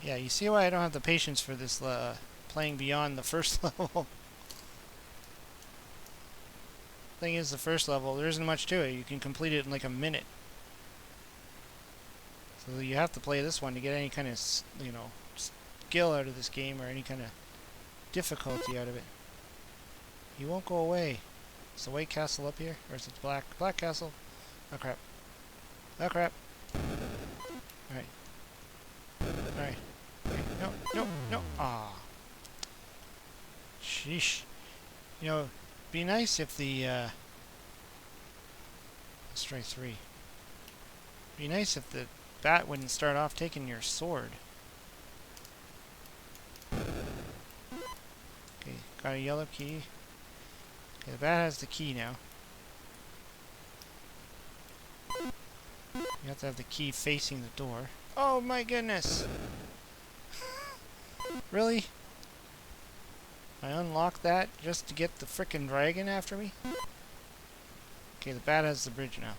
Yeah, you see why I don't have the patience for this playing beyond the first level. Thing is, the first level, there isn't much to it. You can complete it in like a minute. So you have to play this one to get any kind of, you know, skill out of this game or any kind of difficulty out of it. He won't go away. Is the white castle up here? Or is it black? Black castle? Oh crap. Oh crap. Alright. Alright. Okay. No, no, no. Ah. Sheesh. You know, it'd be nice if the, let's try 3. It'd be nice if the bat wouldn't start off taking your sword. Okay, got a yellow key. Okay, the bat has the key now. You have to have the key facing the door. Oh my goodness! Really? I unlocked that just to get the frickin' dragon after me? Okay, the bat has the bridge now.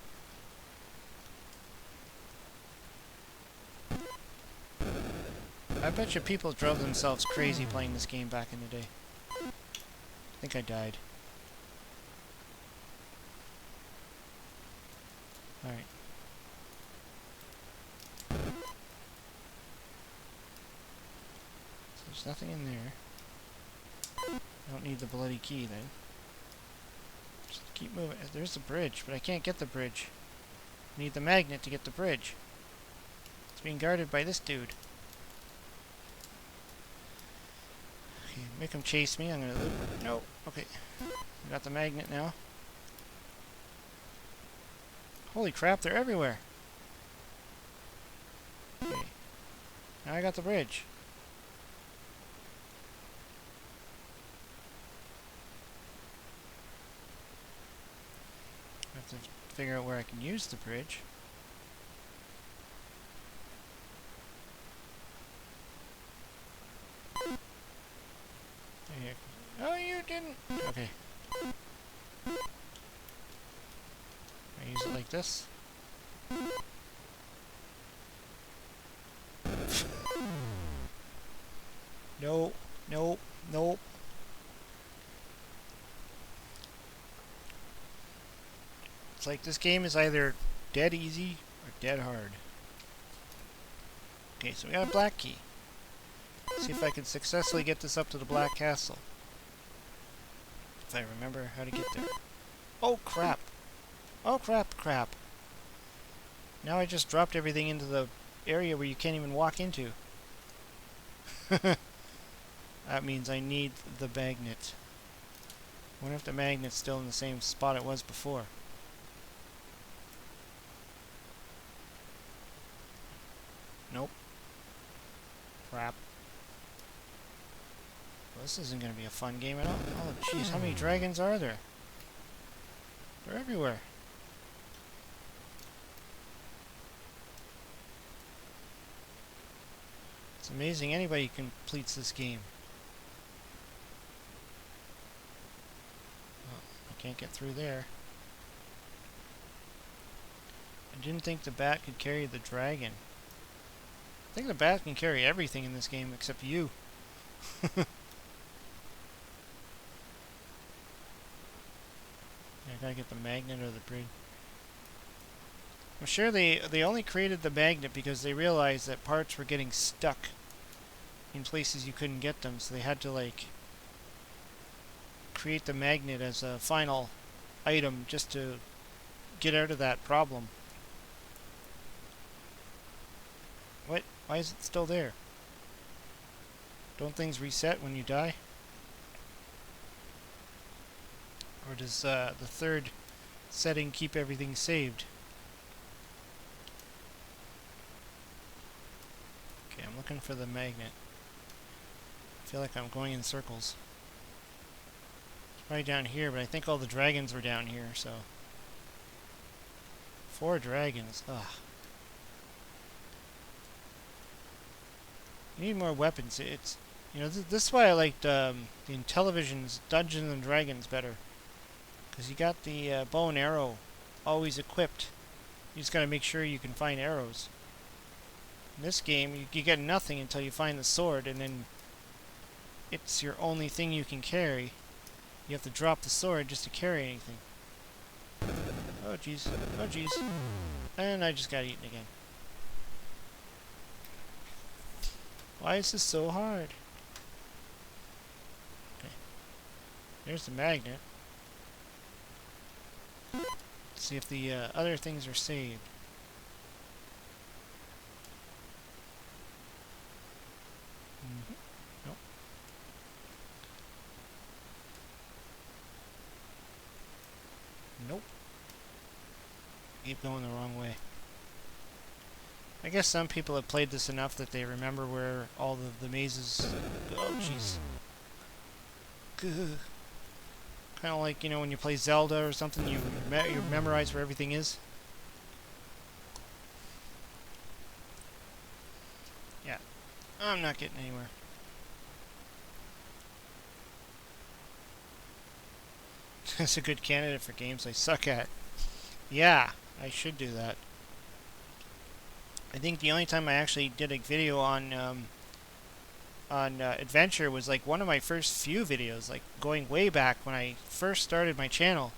I bet you people drove themselves crazy playing this game back in the day. I think I died. Alright. So there's nothing in there. I don't need the bloody key then. Just keep moving. There's the bridge, but I can't get the bridge. I need the magnet to get the bridge. It's being guarded by this dude. Okay, make him chase me. I'm gonna loop. No. Okay. I got the magnet now. Holy crap, they're everywhere. Okay. Now I got the bridge. I have to figure out where I can use the bridge. There. Oh, you didn't. Okay. I use it like this. No, no, no. It's like this game is either dead easy or dead hard. Okay, so we got a black key. See if I can successfully get this up to the Black Castle. If I remember how to get there. Oh crap! Oh crap, crap. Now I just dropped everything into the area where you can't even walk into. That means I need the magnet. I wonder if the magnet's still in the same spot it was before. Nope. Crap. this isn't going to be a fun game at all. Oh, jeez, how many dragons are there? They're everywhere. It's amazing anybody completes this game. Oh, I can't get through there. I didn't think the bat could carry the dragon. I think the bat can carry everything in this game except you. I gotta get the magnet or the bridge. I'm sure they only created the magnet because they realized that parts were getting stuck in places you couldn't get them, so they had to like create the magnet as a final item just to get out of that problem. What? Why is it still there? Don't things reset when you die? Or does the third setting keep everything saved? Okay, I'm looking for the magnet. I feel like I'm going in circles. It's probably down here, but I think all the dragons were down here, so... 4 dragons, ugh. You need more weapons. It's... You know, this is why I liked in television's Dungeons and Dragons better. Because you got the bow and arrow always equipped. You just gotta make sure you can find arrows. In this game, you get nothing until you find the sword, and then it's your only thing you can carry. You have to drop the sword just to carry anything. Oh jeez, oh jeez. And I just got eaten again. Why is this so hard? Okay. There's the magnet. Let's see if the other things are saved. Nope. Nope. Keep going the wrong way. I guess some people have played this enough that they remember where all the mazes go. Oh, jeez. Kind of like, you know, when you play Zelda or something, you memorize where everything is. Yeah. I'm not getting anywhere. That's a good candidate for games I suck at. Yeah, I should do that. I think the only time I actually did a video on adventure was like one of my first few videos, like going way back when I first started my channel.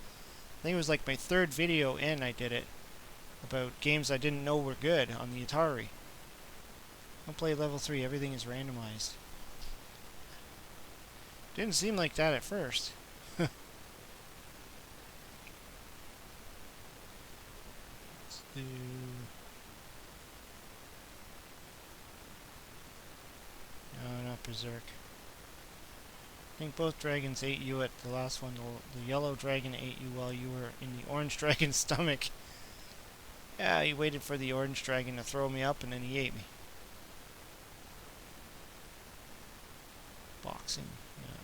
I think it was like my 3rd video in I did it, about games I didn't know were good on the Atari. Don't play level 3, everything is randomized. Didn't seem like that at first. Let's do... No, not Berserk. I think both dragons ate you at the last one. The yellow dragon ate you while you were in the orange dragon's stomach. Yeah, he waited for the orange dragon to throw me up and then he ate me. Boxing, yeah.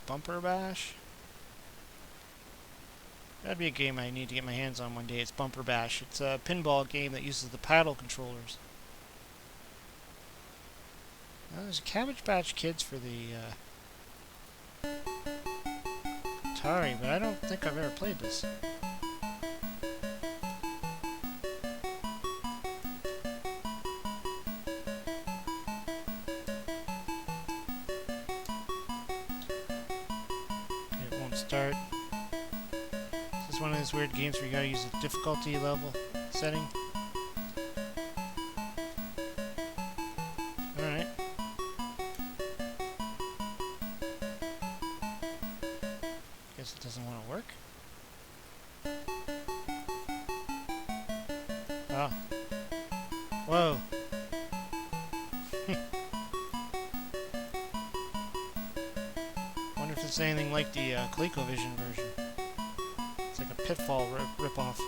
Bumper Bash? That'd be a game I need to get my hands on one day. It's Bumper Bash. It's a pinball game that uses the paddle controllers. Now, there's Cabbage Patch Kids for the Atari, but I don't think I've ever played this. It won't start. This is one of those weird games where you gotta use the difficulty level setting. Alright. Guess it doesn't want to work. Oh. Whoa. Wonder if it's anything like the ColecoVision version. It's like a Pitfall rip-off.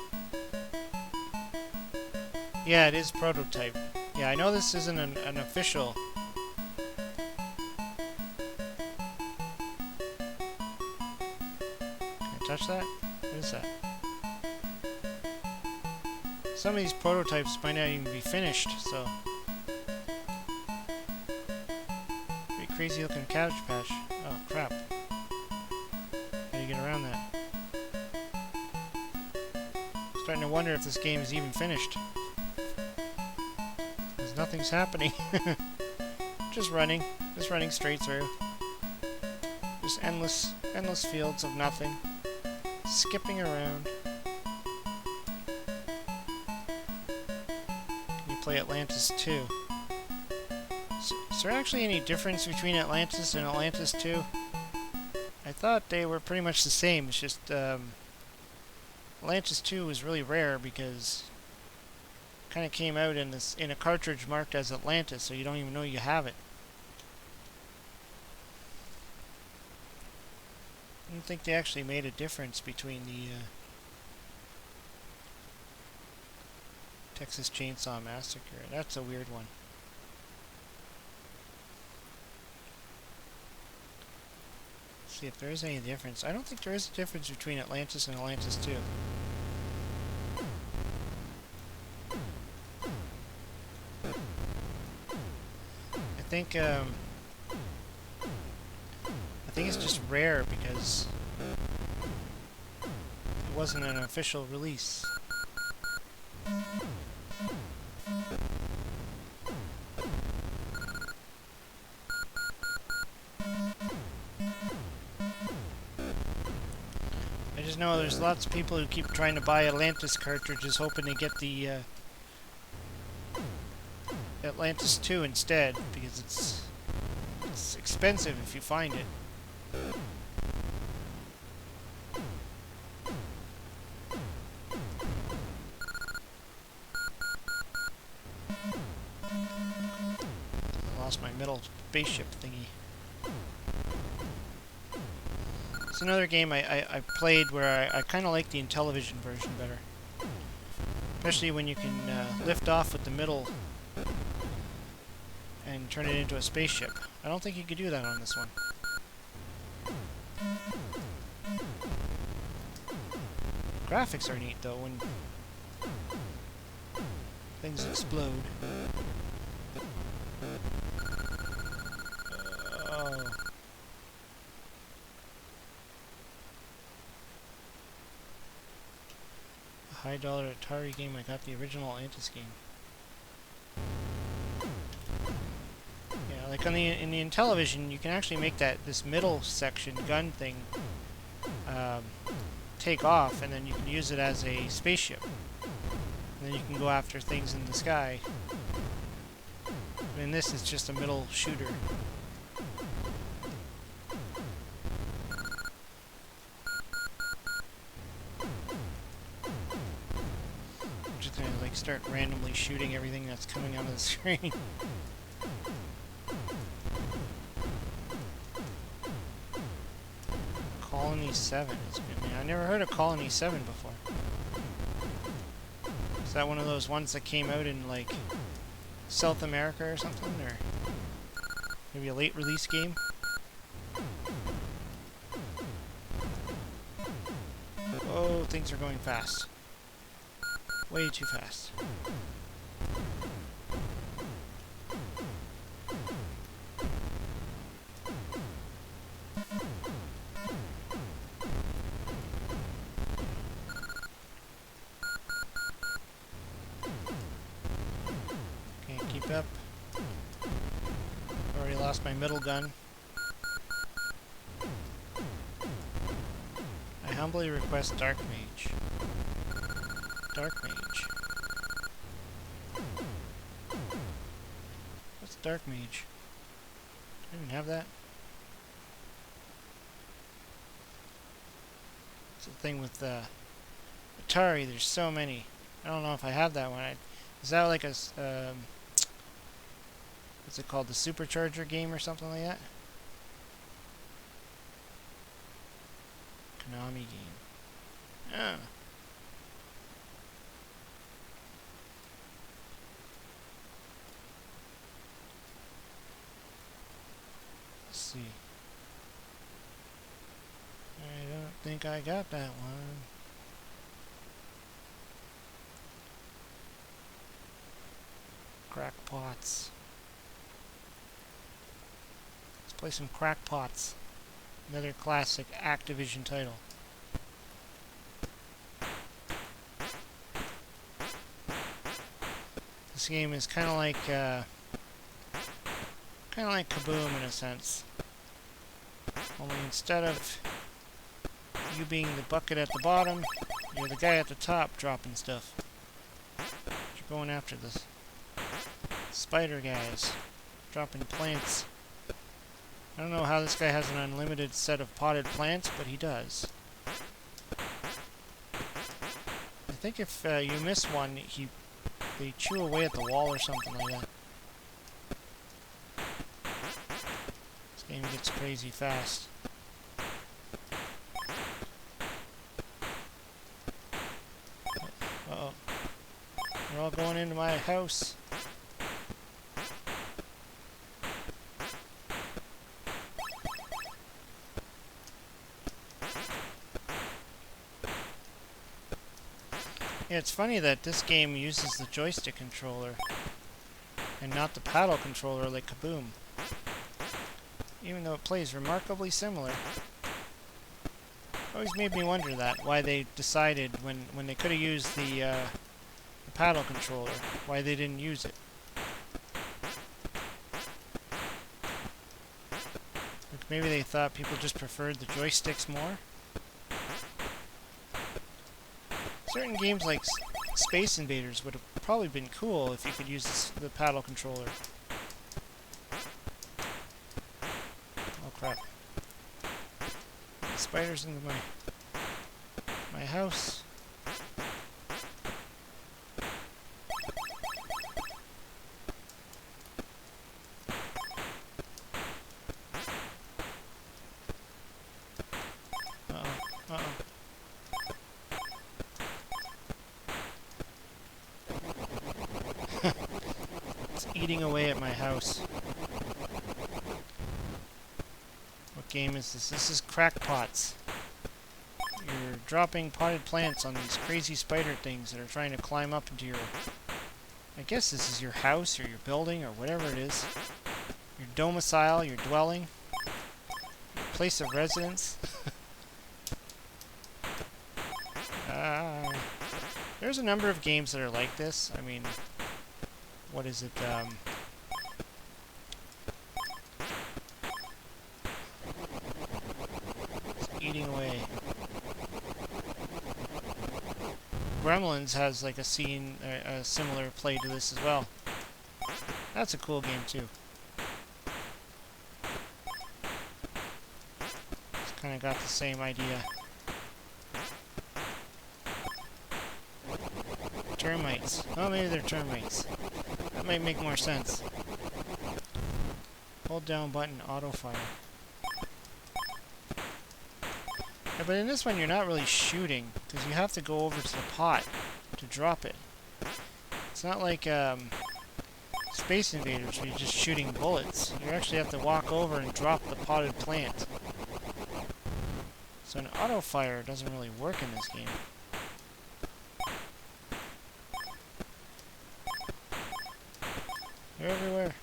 Yeah, it is prototype. Yeah, I know this isn't an official. Can I touch that? What is that? Some of these prototypes might not even be finished, so... Pretty crazy looking Cabbage Patch. Oh, crap. How do you get around that? Starting to wonder if this game is even finished. Because nothing's happening. Just running straight through. Just endless fields of nothing. Skipping around. Can you play Atlantis 2? Is there actually any difference between Atlantis and Atlantis 2? I thought they were pretty much the same. It's just Atlantis 2 was really rare because it kind of came out in a cartridge marked as Atlantis, so you don't even know you have it. I don't think they actually made a difference between the Texas Chainsaw Massacre. That's a weird one. Let's see if there is any difference. I don't think there is a difference between Atlantis and Atlantis 2. I think it's just rare because it wasn't an official release. I just know there's lots of people who keep trying to buy Atlantis cartridges hoping to get the Atlantis 2 instead, because it's expensive if you find it. I lost my middle spaceship thingy. It's another game I played where I kind of like the Intellivision version better. Especially when you can lift off with the middle and turn it into a spaceship. I don't think you could do that on this one. Graphics are neat though when things explode. Oh. A high-dollar Atari game. I got the original Atlantis game. Yeah, like in the Intellivision, you can actually make this middle section gun thing take off, and then you can use it as a spaceship. And then you can go after things in the sky. But in this, it's just a middle shooter. I'm just gonna like start randomly shooting everything that's coming out of the screen. Colony 7 is good. I never heard of Colony 7 before. Is that one of those ones that came out in like South America or something, or maybe a late release game? Oh, things are going fast. Way too fast. Can't keep up. Already lost my middle gun. I humbly request Dark Mage. Dark Mage. What's Dark Mage? I didn't have that. It's the thing with Atari, there's so many. I don't know if I have that one. Is that like a what's it called, the Supercharger game or something like that? Konami game. Ah. see. I don't think I got that one. Crackpots. Let's play some Crackpots. Another classic Activision title. This game is kind of like Kaboom in a sense. Only instead of you being the bucket at the bottom, you're the guy at the top dropping stuff. You're going after this. Spider guys. Dropping plants. I don't know how this guy has an unlimited set of potted plants, but he does. I think if you miss one, they chew away at the wall or something like that. This game gets crazy fast. Uh-oh. They're all going into my house. Yeah, it's funny that this game uses the joystick controller and not the paddle controller like Kaboom. Even though it plays remarkably similar. Always made me wonder that, why they decided when they could have used the paddle controller, why they didn't use it. Like maybe they thought people just preferred the joysticks more. Certain games like Space Invaders would have probably been cool if you could use the paddle controller. Oh crap. Spiders into my house. Uh-oh. Uh-oh. It's eating away at my house. What game is this? This is Crackpots. You're dropping potted plants on these crazy spider things that are trying to climb up into your... I guess this is your house or your building or whatever it is. Your domicile, your dwelling. Your place of residence. There's a number of games that are like this. I mean... What is it, it's eating away. Gremlins has like a scene, a similar play to this as well. That's a cool game too. It's kind of got the same idea. Termites. Oh, maybe they're termites. That might make more sense. Hold down button, auto fire. Yeah, but in this one you're not really shooting, because you have to go over to the pot to drop it. It's not like Space Invaders where you're just shooting bullets. You actually have to walk over and drop the potted plant. So an auto fire doesn't really work in this game. They're everywhere.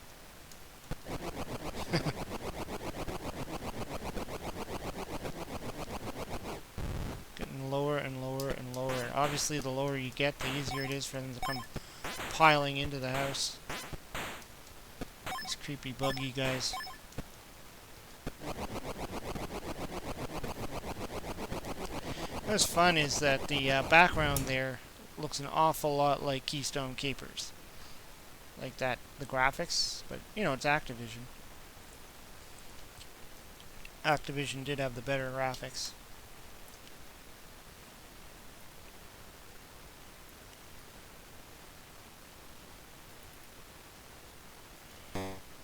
Getting lower and lower and lower. And obviously the lower you get, the easier it is for them to come piling into the house. These creepy buggy guys. What's fun is that the background there looks an awful lot like Keystone Capers. Like that, the graphics, but you know, it's Activision. Activision did have the better graphics.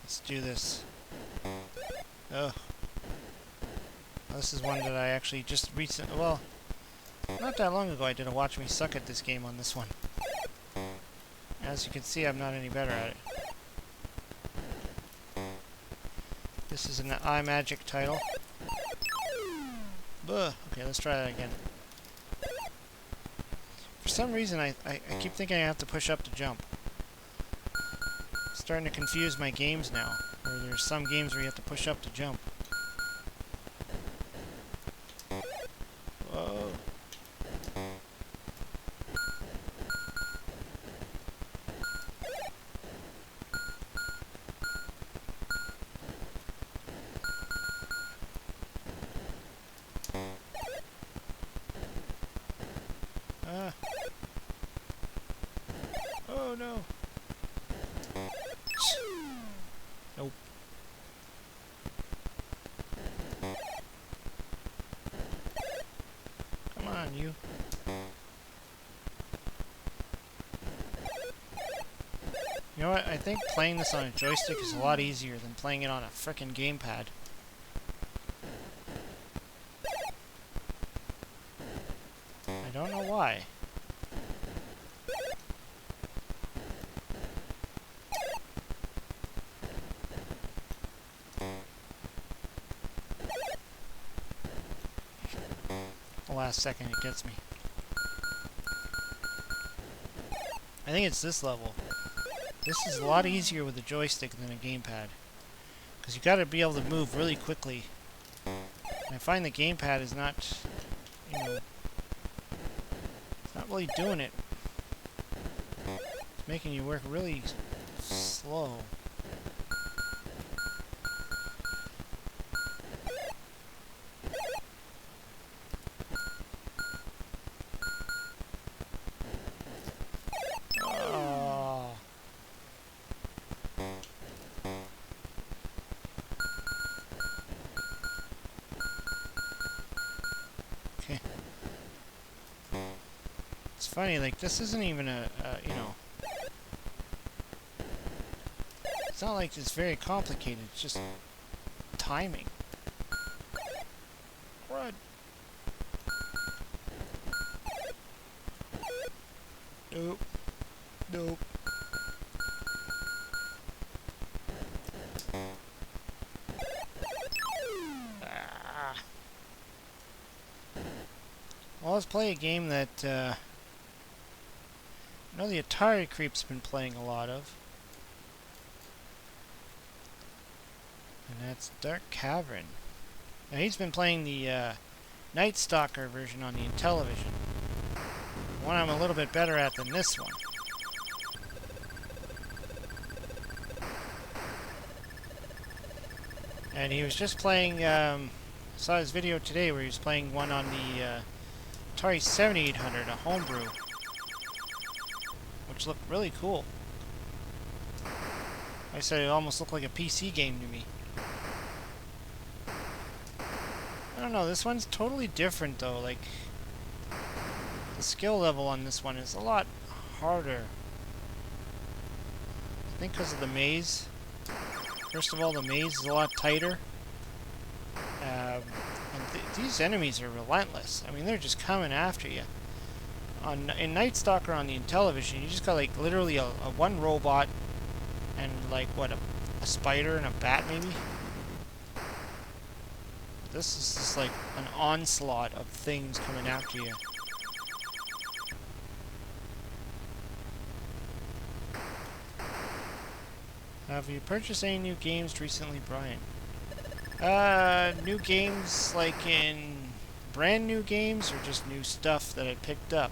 Let's do this. Oh. This is one that I actually just recently, well, not that long ago I did a Watch Me Suck at this game on this one. As you can see, I'm not any better at it. This is an iMagic title. Buh. Okay, let's try that again. For some reason, I keep thinking I have to push up to jump. It's starting to confuse my games now. Where there's some games where you have to push up to jump. Whoa. Ah. Oh no. Nope. Come on, you. You know what? I think playing this on a joystick is a lot easier than playing it on a frickin' gamepad. I don't know why. The last second it gets me. I think it's this level. This is a lot easier with a joystick than a gamepad. Because you gotta be able to move really quickly. And I find the gamepad is not, you know, it's not really doing it. It's making you work really slow. It's funny, like, this isn't even you know... It's not like it's very complicated, it's just timing. Crud. Nope. Nope. Ah. Well, let's play a game that, I know the Atari creep's been playing a lot of. And that's Dark Cavern. Now he's been playing the Night Stalker version on the Intellivision. One I'm a little bit better at than this one. And he was just playing, saw his video today where he was playing one on the Atari 7800, a homebrew. Which looked really cool. I said it almost looked like a PC game to me. I don't know, this one's totally different though, like... The skill level on this one is a lot harder. I think because of the maze. First of all, the maze is a lot tighter. And these enemies are relentless. I mean, they're just coming after you. In Night Stalker on the Intellivision, you just got like literally a one robot and like what, a spider and a bat maybe? This is just like an onslaught of things coming after you. Have you purchased any new games recently, Brian? New games like in brand new games or just new stuff that I picked up?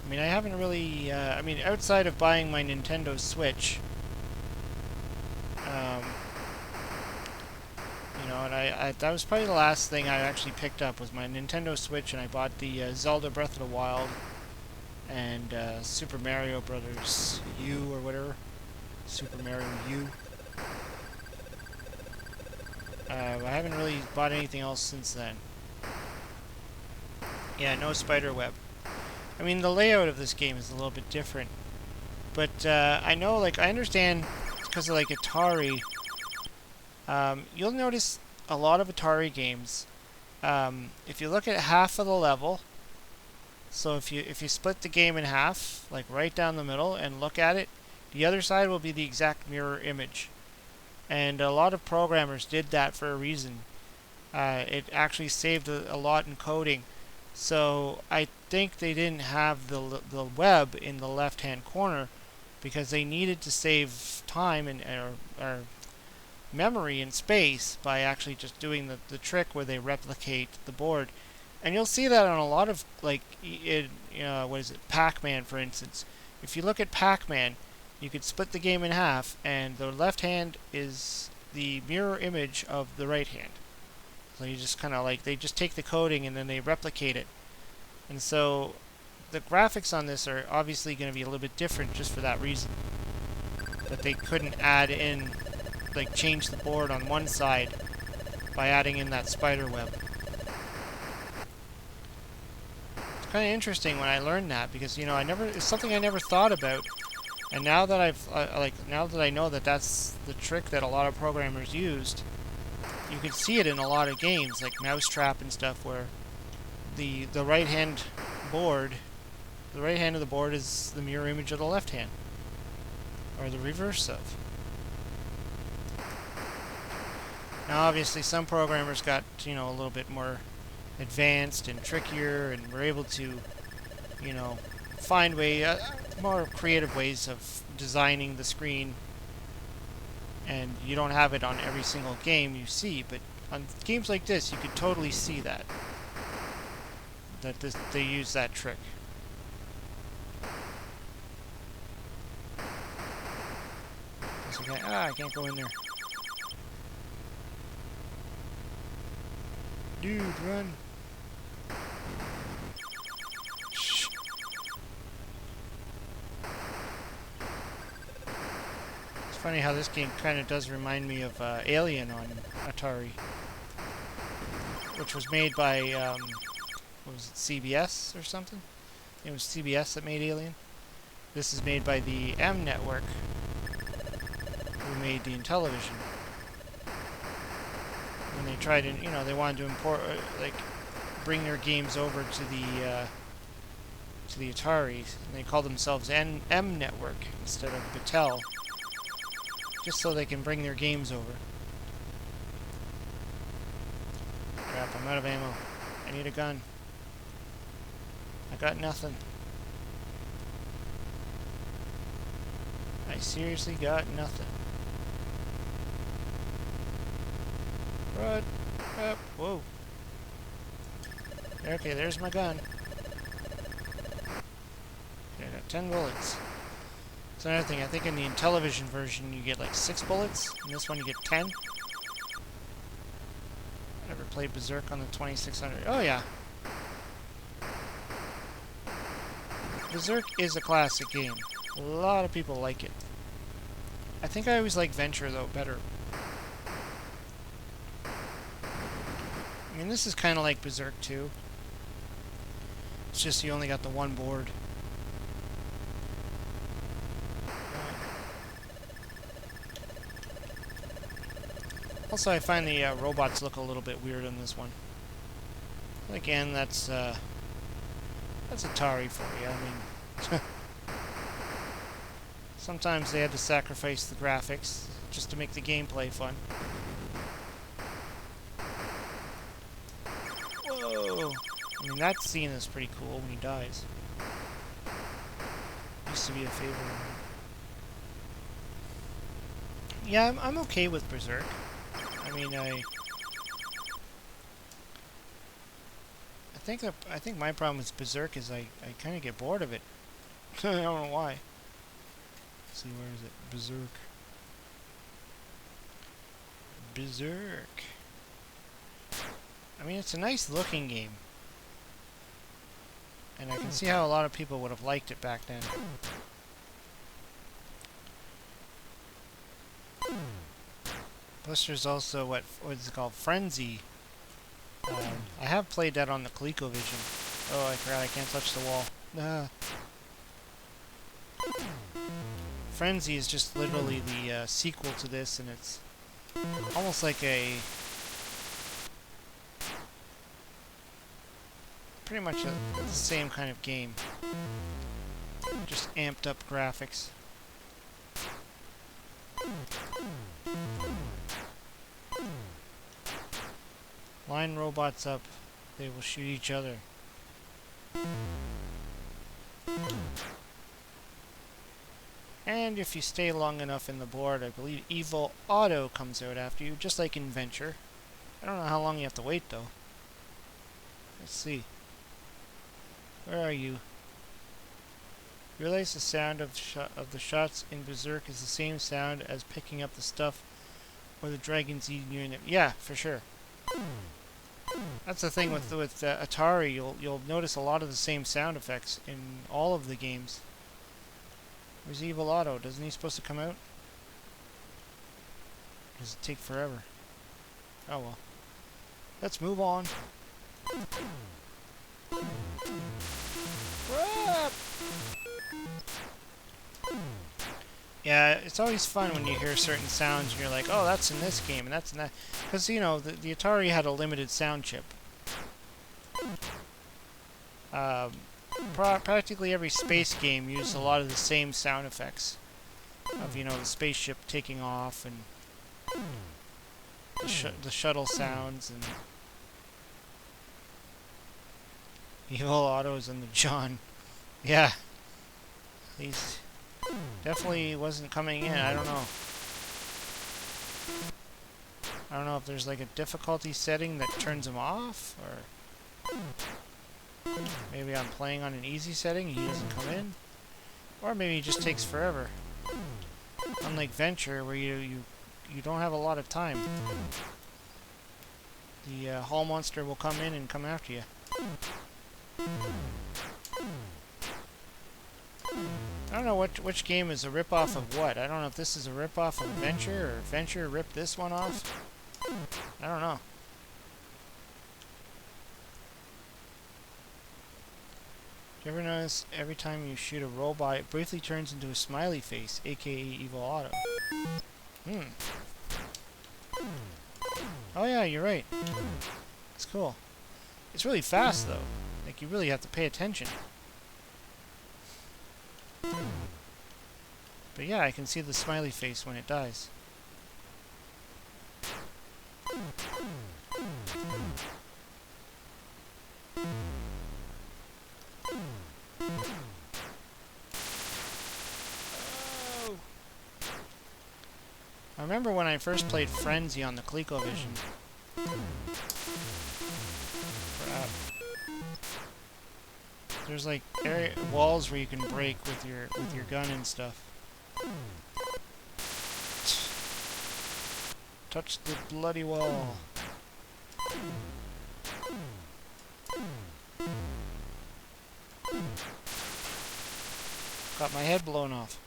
I mean, I haven't really, I mean, outside of buying my Nintendo Switch, you know, and that was probably the last thing I actually picked up was my Nintendo Switch, and I bought the Zelda Breath of the Wild and Super Mario Brothers U or whatever. Super Mario U. I haven't really bought anything else since then. Yeah, no spider web. I mean, the layout of this game is a little bit different. But I know, like, I understand because of, like, Atari. You'll notice a lot of Atari games. If you look at half of the level, so if you split the game in half, like right down the middle, and look at it, the other side will be the exact mirror image. And a lot of programmers did that for a reason. It actually saved a lot in coding. So I think they didn't have the web in the left-hand corner because they needed to save time and or memory and space by actually just doing the trick where they replicate the board. And you'll see that on a lot of, like, what is it, Pac-Man, for instance. If you look at Pac-Man, you could split the game in half, and the left hand is the mirror image of the right hand. So you just kind of like, they just take the coding and then they replicate it. And so the graphics on this are obviously going to be a little bit different just for that reason. That they couldn't add in, like, change the board on one side by adding in that spider web. It's kind of interesting when I learned that, because, you know, it's something I never thought about. And now that now that I know that that's the trick that a lot of programmers used, you can see it in a lot of games, like Mousetrap and stuff, where the right hand of the board is the mirror image of the left hand, or the reverse of. Now, obviously, some programmers got, you know, a little bit more advanced and trickier, and were able to, you know, find more creative ways of designing the screen. And you don't have it on every single game you see, but on games like this, you could totally see that they use that trick. I can't go in there. Dude, run! Shh. It's funny how this game kind of does remind me of Alien on Atari, which was made by, what was it, CBS or something? It was CBS that made Alien. This is made by the M Network, who made the Intellivision. When they tried to, you know, they wanted to import, bring their games over to the Atari, and they called themselves M Network instead of Battelle, just so they can bring their games over. Crap, I'm out of ammo. I need a gun. I got nothing. I seriously got nothing. Run up. Whoa. Okay, there's my gun. Okay, I got 10 bullets. That's another thing. I think in the Intellivision version you get like 6 bullets. In this one you get 10. Ever played Berserk on the 2600? Oh yeah. Berserk is a classic game. A lot of people like it. I think I always like Venture though better. I mean, this is kind of like Berserk too. It's just you only got the one board. Also, I find the robots look a little bit weird on this one. Again, that's Atari for you. I mean, sometimes they had to sacrifice the graphics just to make the gameplay fun. Whoa! I mean, that scene is pretty cool when he dies. Used to be a favorite of mine. Yeah, I'm okay with Berserk. I mean, I think my problem with Berserk is I kind of get bored of it. I don't know why. Let's see, where is it? Berserk. Berserk. I mean, it's a nice looking game. And I can see how a lot of people would have liked it back then. Plus there's also what is it called? Frenzy. I have played that on the ColecoVision. Oh, I forgot I can't touch the wall. Frenzy is just literally the sequel to this, and it's almost like a... pretty much the same kind of game. Just amped up graphics. line robots up, they will shoot each other. And if you stay long enough in the board, I believe Evil Auto comes out after you, just like in Venture. I don't know how long you have to wait, though. Let's see. Where are you? Realize the sound of the shots in Berserk is the same sound as picking up the stuff or the dragons eating you in it. Yeah, for sure. That's the thing with Atari. You'll notice a lot of the same sound effects in all of the games. Where's Evil Auto? Isn't he supposed to come out? Does it take forever? Oh well. Let's move on. Yeah, it's always fun when you hear certain sounds and you're like, oh, that's in this game and that's in that. Because, you know, the Atari had a limited sound chip. Practically every space game used a lot of the same sound effects. Of, you know, the spaceship taking off and the shuttle sounds and Evil Autos and the John. Yeah. He's definitely wasn't coming in. I don't know. I don't know if there's like a difficulty setting that turns him off, or maybe I'm playing on an easy setting and he doesn't come in, or maybe he just takes forever. Unlike Venture, where you don't have a lot of time. The Hall Monster will come in and come after you. I don't know which game is a rip-off of what. I don't know if this is a rip-off of Venture, or Venture ripped this one off. I don't know. Do you ever notice every time you shoot a robot, it briefly turns into a smiley face, aka Evil Auto? Oh yeah, you're right. It's cool. It's really fast though. Like, you really have to pay attention. But yeah, I can see the smiley face when it dies. Oh. I remember when I first played Frenzy on the ColecoVision. There's like walls where you can break with your gun and stuff. Touch the bloody wall. Got my head blown off.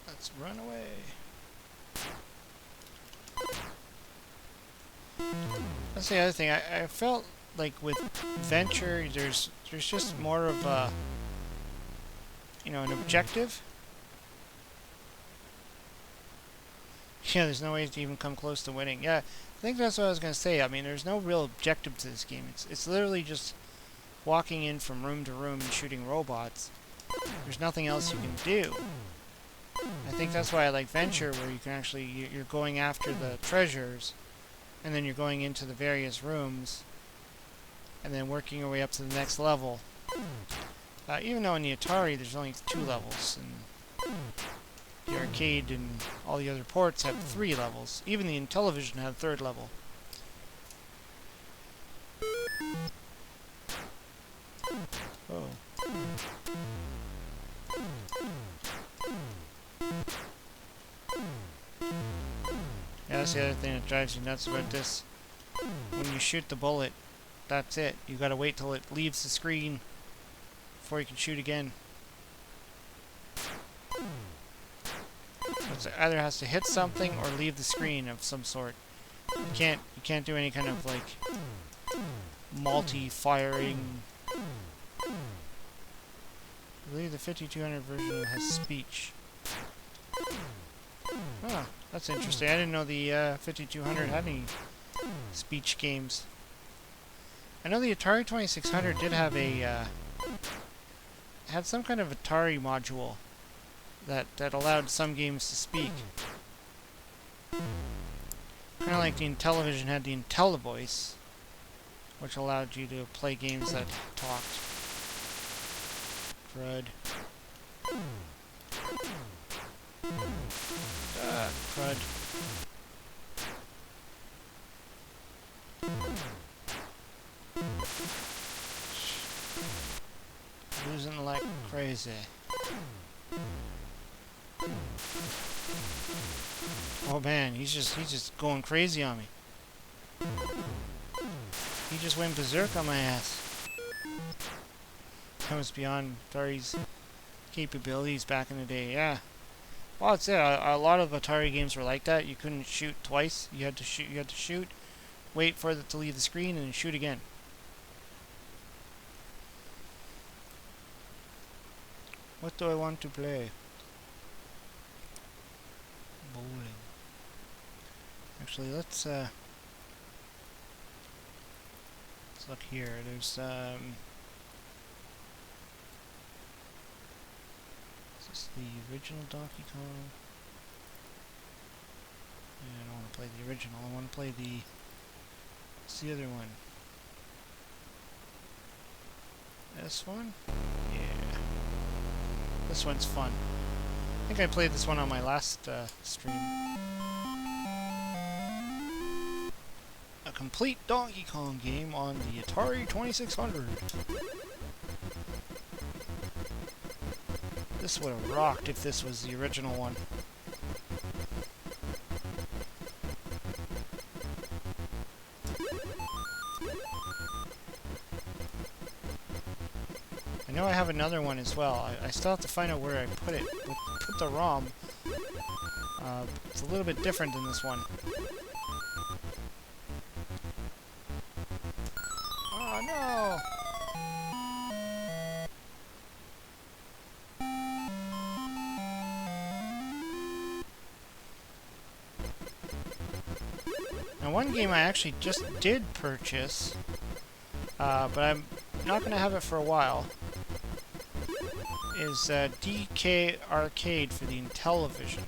Let's run away. That's the other thing. I felt like with Venture, there's just more of a, you know, an objective. Yeah, there's no way to even come close to winning. Yeah, I think that's what I was gonna say. I mean, there's no real objective to this game. It's literally just walking in from room to room and shooting robots. There's nothing else you can do. I think that's why I like Venture, where you can actually, you're going after the treasures, and then you're going into the various rooms, and then working your way up to the next level. Even though in the Atari there's only 2 levels, and the arcade and all the other ports have 3 levels. Even the Intellivision had a 3rd level. Oh. Yeah, that's the other thing that drives you nuts about this. When you shoot the bullet, that's it. You gotta wait till it leaves the screen before you can shoot again. It either has to hit something or leave the screen of some sort. You can't do any kind of like multi-firing. I believe the 5200 version has speech. Oh, that's interesting. I didn't know the 5200 had any speech games. I know the Atari 2600 did have a had some kind of Atari module that allowed some games to speak. Kind of like the Intellivision had the IntelliVoice, which allowed you to play games that talked. Crud. Crud. Losing like crazy. Oh man, he's just going crazy on me. He just went berserk on my ass. That was beyond Atari's capabilities back in the day. Yeah. Well, that's it. A lot of Atari games were like that. You couldn't shoot twice. You had to shoot. You had to shoot, wait for it to leave the screen, and then shoot again. What do I want to play? Bowling. Actually, let's look here. There's is this the original Donkey Kong? Yeah, I don't want to play the original. I want to play the... What's the other one? This one? Yeah. This one's fun. I think I played this one on my last stream. A complete Donkey Kong game on the Atari 2600. This would have rocked if this was the original one. I know I have another one as well. I still have to find out where I put it. Put the ROM. It's a little bit different than this one. Oh no! Now one game I actually just did purchase, but I'm not going to have it for a while, is DK Arcade for the Intellivision.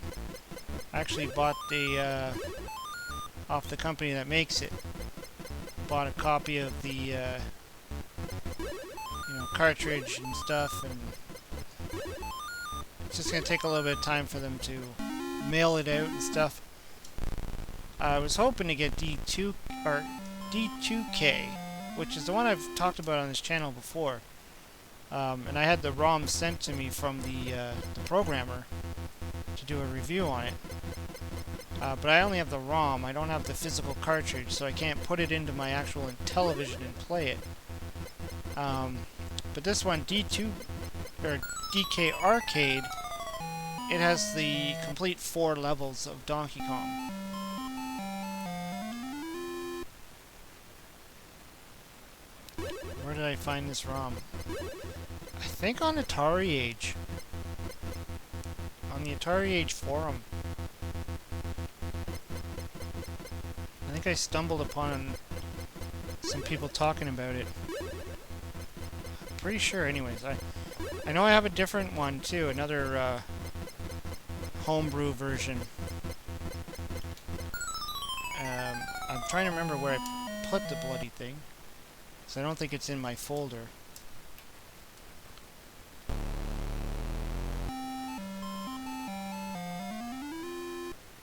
I actually bought the off the company that makes it. Bought a copy of the you know, cartridge and stuff, and it's just gonna take a little bit of time for them to mail it out and stuff. I was hoping to get D2 or D2K, which is the one I've talked about on this channel before. And I had the ROM sent to me from the programmer to do a review on it. But I only have the ROM, I don't have the physical cartridge, so I can't put it into my actual Intellivision and play it. But this one, D2 or DK Arcade, it has the complete 4 levels of Donkey Kong. Where did I find this ROM? I think on Atari Age. On the Atari Age forum. I think I stumbled upon some people talking about it. I'm pretty sure anyways. I know I have a different one too, another homebrew version. I'm trying to remember where I put the bloody thing. So I don't think it's in my folder.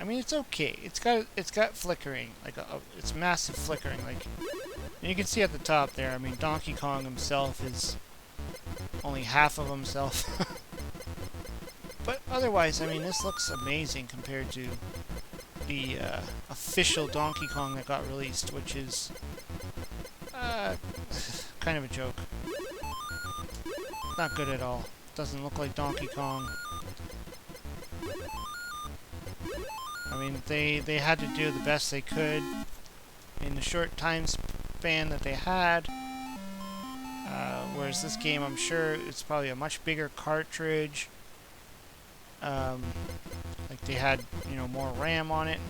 I mean, it's okay. It's got flickering, like it's massive flickering. Like, and you can see at the top there. I mean, Donkey Kong himself is only half of himself. But otherwise, I mean, this looks amazing compared to the official Donkey Kong that got released, which is kind of a joke. Not good at all. Doesn't look like Donkey Kong. I mean, they had to do the best they could in the short time span that they had. Whereas this game, I'm sure it's probably a much bigger cartridge. Like they had, you know, more RAM on it.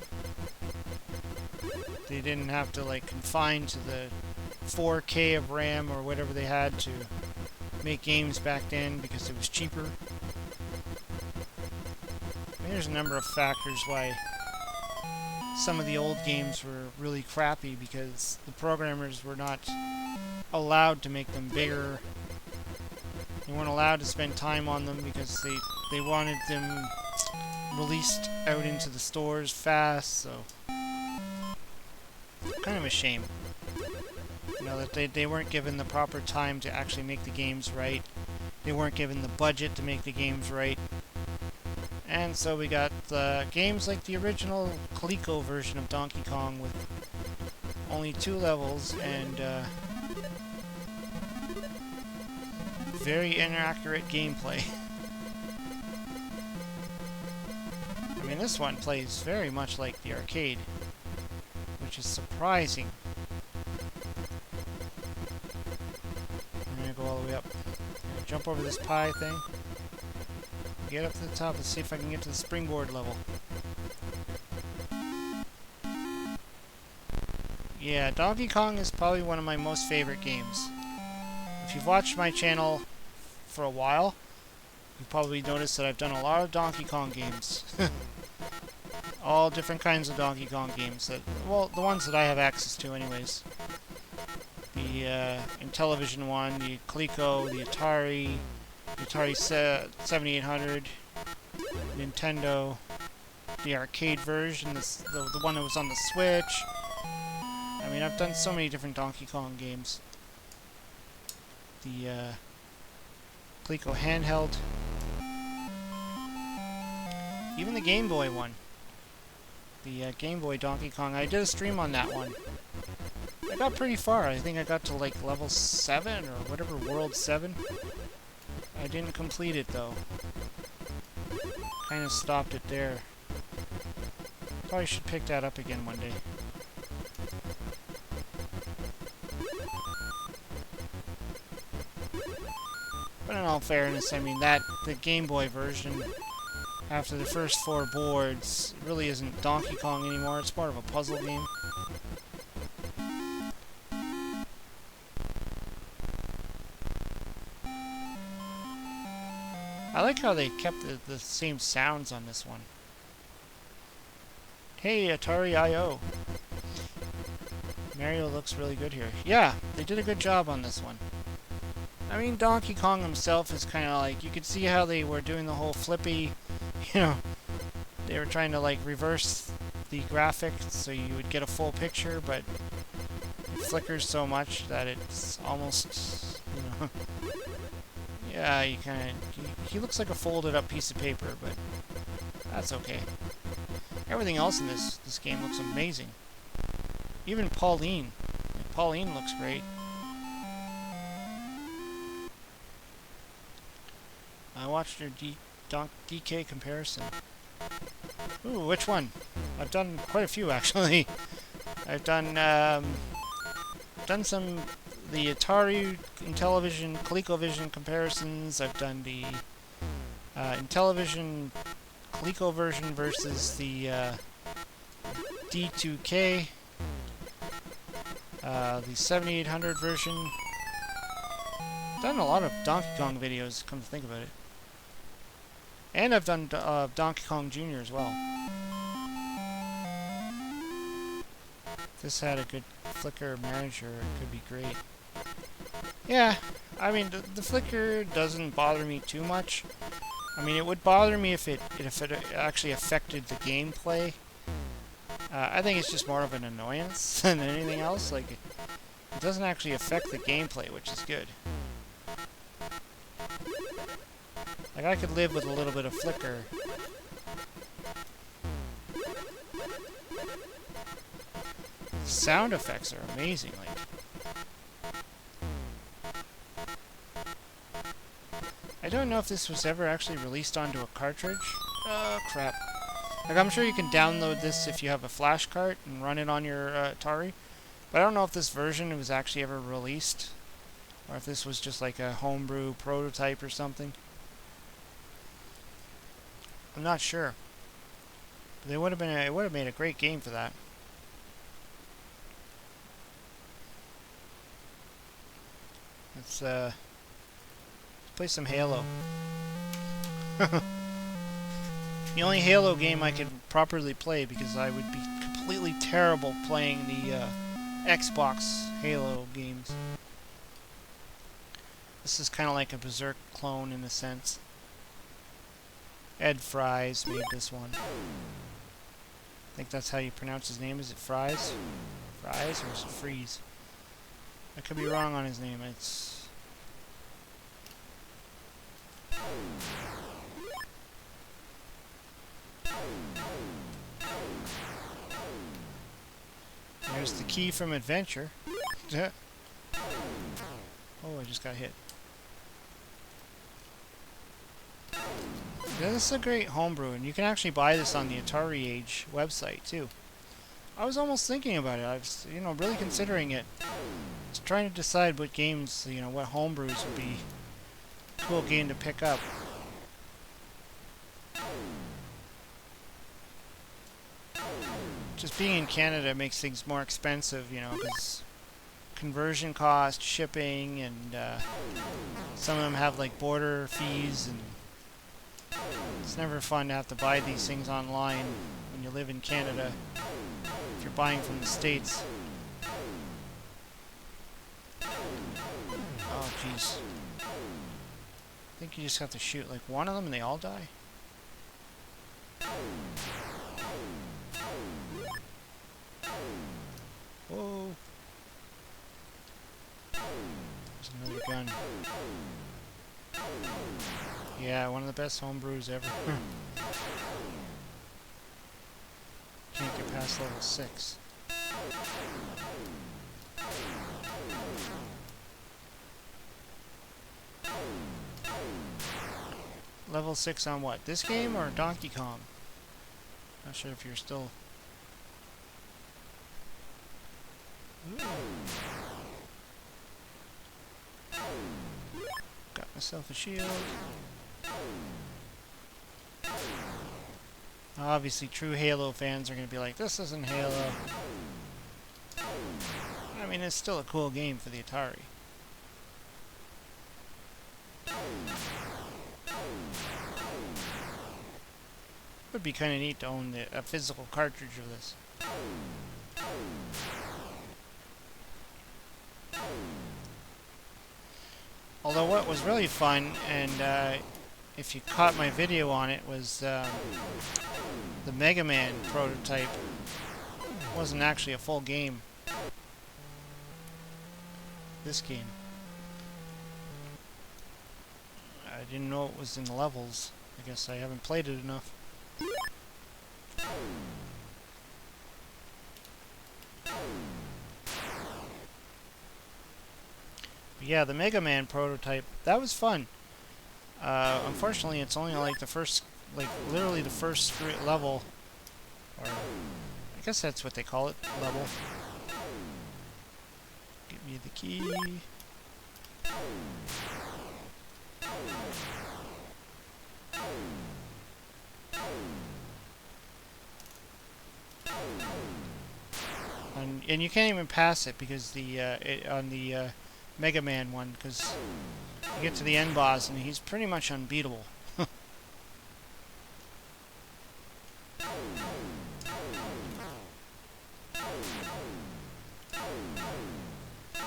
They didn't have to like confine to the 4K of RAM or whatever they had to make games back then because it was cheaper. I mean, there's a number of factors why some of the old games were really crappy, because the programmers were not allowed to make them bigger. They weren't allowed to spend time on them because they wanted them released out into the stores fast, so kind of a shame. You know, that they weren't given the proper time to actually make the games right. They weren't given the budget to make the games right. And so we got games like the original Coleco version of Donkey Kong with only 2 levels and very inaccurate gameplay. I mean, this one plays very much like the arcade, which is surprising. I'm gonna go all the way up. I'm gonna jump over this pie thing. Get up to the top and see if I can get to the springboard level. Yeah, Donkey Kong is probably one of my most favorite games. If you've watched my channel for a while, you've probably noticed that I've done a lot of Donkey Kong games. All different kinds of Donkey Kong games. Well, the ones that I have access to anyways. The Intellivision one, the Coleco, the Atari, the Atari 7800, Nintendo, the arcade version, the one that was on the Switch. I mean, I've done so many different Donkey Kong games. The Coleco handheld. Even the Game Boy one. The Game Boy Donkey Kong. I did a stream on that one. I got pretty far. I think I got to like level 7 or whatever, World 7. I didn't complete it though. Kind of stopped it there. Probably should pick that up again one day. But in all fairness, I mean, the Game Boy version, after the first 4 boards, really isn't Donkey Kong anymore. It's more of a puzzle game. I like how they kept the same sounds on this one. Hey, Atari I.O. Mario looks really good here. Yeah, they did a good job on this one. I mean, Donkey Kong himself is kind of like, you could see how they were doing the whole flippy, you know, they were trying to like reverse the graphics so you would get a full picture, but it flickers so much that it's almost, you know, yeah, you kind of, he looks like a folded up piece of paper, but that's okay. Everything else in this game looks amazing. Even Pauline. Like, Pauline looks great. I watched your DK comparison. Ooh, which one? I've done quite a few actually. I've done some the Atari Intellivision ColecoVision comparisons. I've done the Intellivision Coleco version versus the D2K, the 7800 version. I've done a lot of Donkey Kong videos, come to think of it. And I've done Donkey Kong Jr. as well. If this had a good flicker manager, it could be great. Yeah, I mean, the flicker doesn't bother me too much. I mean, it would bother me if it actually affected the gameplay. I think it's just more of an annoyance than anything else. Like, it doesn't actually affect the gameplay, which is good. Like, I could live with a little bit of flicker. Sound effects are amazing, like. I don't know if this was ever actually released onto a cartridge. Oh, crap. Like, I'm sure you can download this if you have a flash cart and run it on your Atari. But I don't know if this version was actually ever released. Or if this was just like a homebrew prototype or something. I'm not sure. But it would have made a great game for that. Let's play some Halo. The only Halo game I could properly play, because I would be completely terrible playing the Xbox Halo games. This is kind of like a Berserk clone in a sense. Ed Fries made this one. I think that's how you pronounce his name. Is it Fries? Fries or is it Freeze? I could be wrong on his name. It's... There's the key from Adventure. Oh, I just got hit. Yeah, this is a great homebrew, and you can actually buy this on the Atari Age website too. I was almost thinking about it. I was, really considering it. I was trying to decide what games, what homebrews would be a cool game to pick up. Just being in Canada makes things more expensive, because conversion cost, shipping, and some of them have like border fees, and it's never fun to have to buy these things online when you live in Canada if you're buying from the States. Oh jeez. I think you just have to shoot like one of them and they all die. Whoa. There's another gun. Yeah, one of the best homebrews ever. Can't get past level 6. Level 6 on what? This game or Donkey Kong? Not sure if you're still... Ooh. Got myself a shield. Obviously, true Halo fans are going to be like, this isn't Halo. I mean, it's still a cool game for the Atari. Would be kind of neat to own a physical cartridge of this. Although what was really fun, and if you caught my video on it, was the Mega Man prototype. It wasn't actually a full game. This game. I didn't know it was in the levels. I guess I haven't played it enough. But yeah, the Mega Man prototype, that was fun. Unfortunately, it's only like the first, literally the first level, or I guess that's what they call it, level. Give me the key. And you can't even pass it because on the Mega Man one, because you get to the end boss and he's pretty much unbeatable.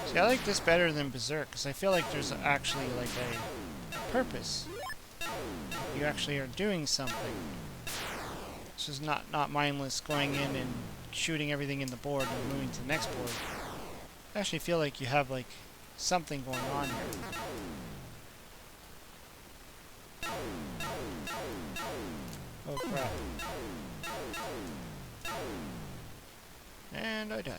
See, I like this better than Berserk because I feel like there's actually like a purpose. You actually are doing something. This is not mindless going in and shooting everything in the board and moving to the next board. I actually feel like you have like something going on here. Oh crap. And I died.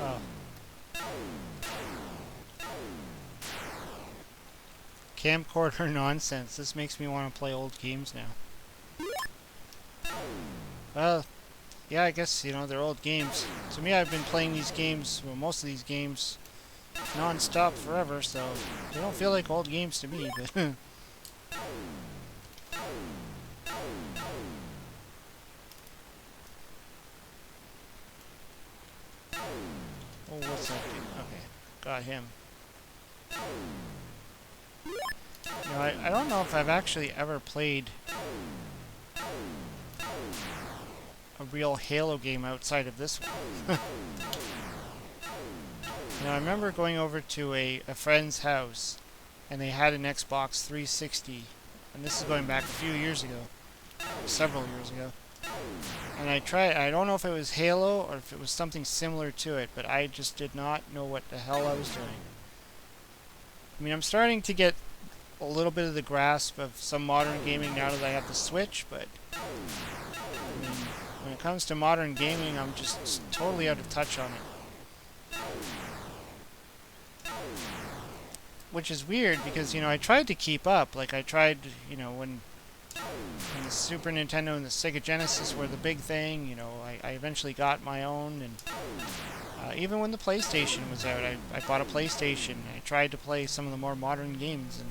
Oh. Camcorder nonsense. This makes me want to play old games now. Well, yeah, I guess, they're old games. To me, I've been playing these games, well, most of these games, non-stop forever, so they don't feel like old games to me, but oh, what's that dude? Okay, got him. You know, I don't know if I've actually ever played a real Halo game outside of this one. You know, I remember going over to a friend's house, and they had an Xbox 360, and this is going back a few years ago, several years ago. And I don't know if it was Halo or if it was something similar to it, but I just did not know what the hell I was doing. I mean, I'm starting to get a little bit of the grasp of some modern gaming now that I have the Switch, but I mean, when it comes to modern gaming, I'm just totally out of touch on it. Which is weird because, you know, I tried to keep up. Like, I tried, you know, when the Super Nintendo and the Sega Genesis were the big thing, you know, I eventually got my own. And even when the PlayStation was out, I bought a PlayStation. I tried to play some of the more modern games, and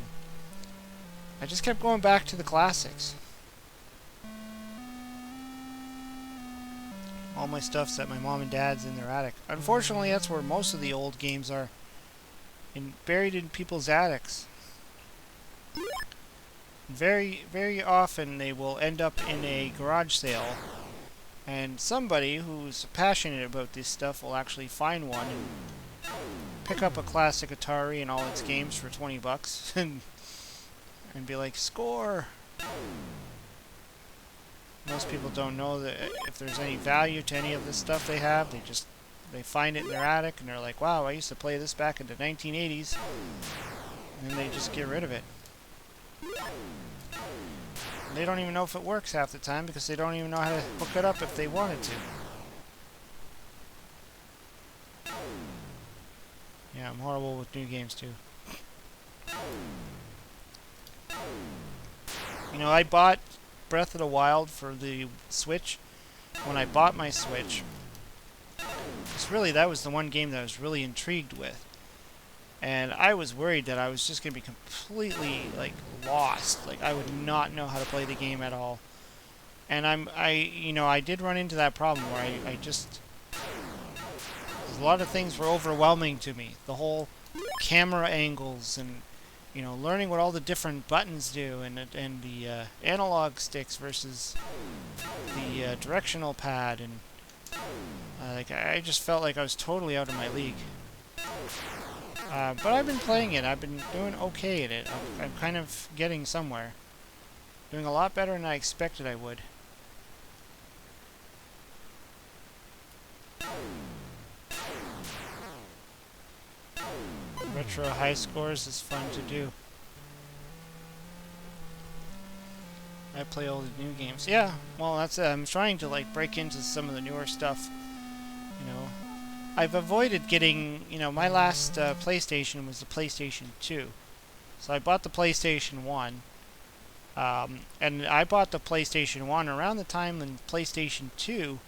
I just kept going back to the classics. All my stuff's at my mom and dad's in their attic. Unfortunately, that's where most of the old games are. Buried in people's attics. Very, very often they will end up in a garage sale, and somebody who's passionate about this stuff will actually find one and pick up a classic Atari and all its games for 20 bucks and be like, score! Most people don't know that if there's any value to any of this stuff they have. They find it in their attic and they're like, wow, I used to play this back in the 1980s. And then they just get rid of it. And they don't even know if it works half the time because they don't even know how to hook it up if they wanted to. Yeah, I'm horrible with new games too. You know, I bought Breath of the Wild for the Switch. When I bought my Switch, really, that was the one game that I was really intrigued with. And I was worried that I was just going to be completely, like, lost. Like, I would not know how to play the game at all. And I did run into that problem where I just... a lot of things were overwhelming to me. The whole camera angles and, you know, learning what all the different buttons do and the analog sticks versus the directional pad and... like, I just felt like I was totally out of my league. But I've been playing it. I've been doing okay at it. I'm kind of getting somewhere. Doing a lot better than I expected I would. Retro high scores is fun to do. I play all the new games. Yeah, well, that's it. I'm trying to, like, break into some of the newer stuff. You know, I've avoided getting, you know, my last PlayStation was the PlayStation 2. So I bought the PlayStation 1. And I bought the PlayStation 1 around the time when PlayStation 2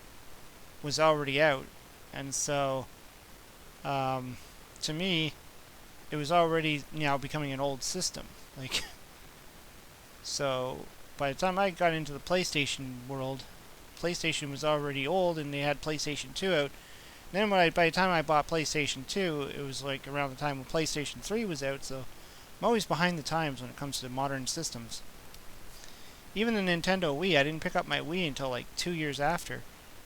was already out. And so, to me, it was already, you know, becoming an old system. Like, so by the time I got into the PlayStation world, PlayStation was already old and they had PlayStation 2 out. And then by the time I bought PlayStation 2, it was like around the time when PlayStation 3 was out, so I'm always behind the times when it comes to modern systems. Even the Nintendo Wii, I didn't pick up my Wii until like 2 years after,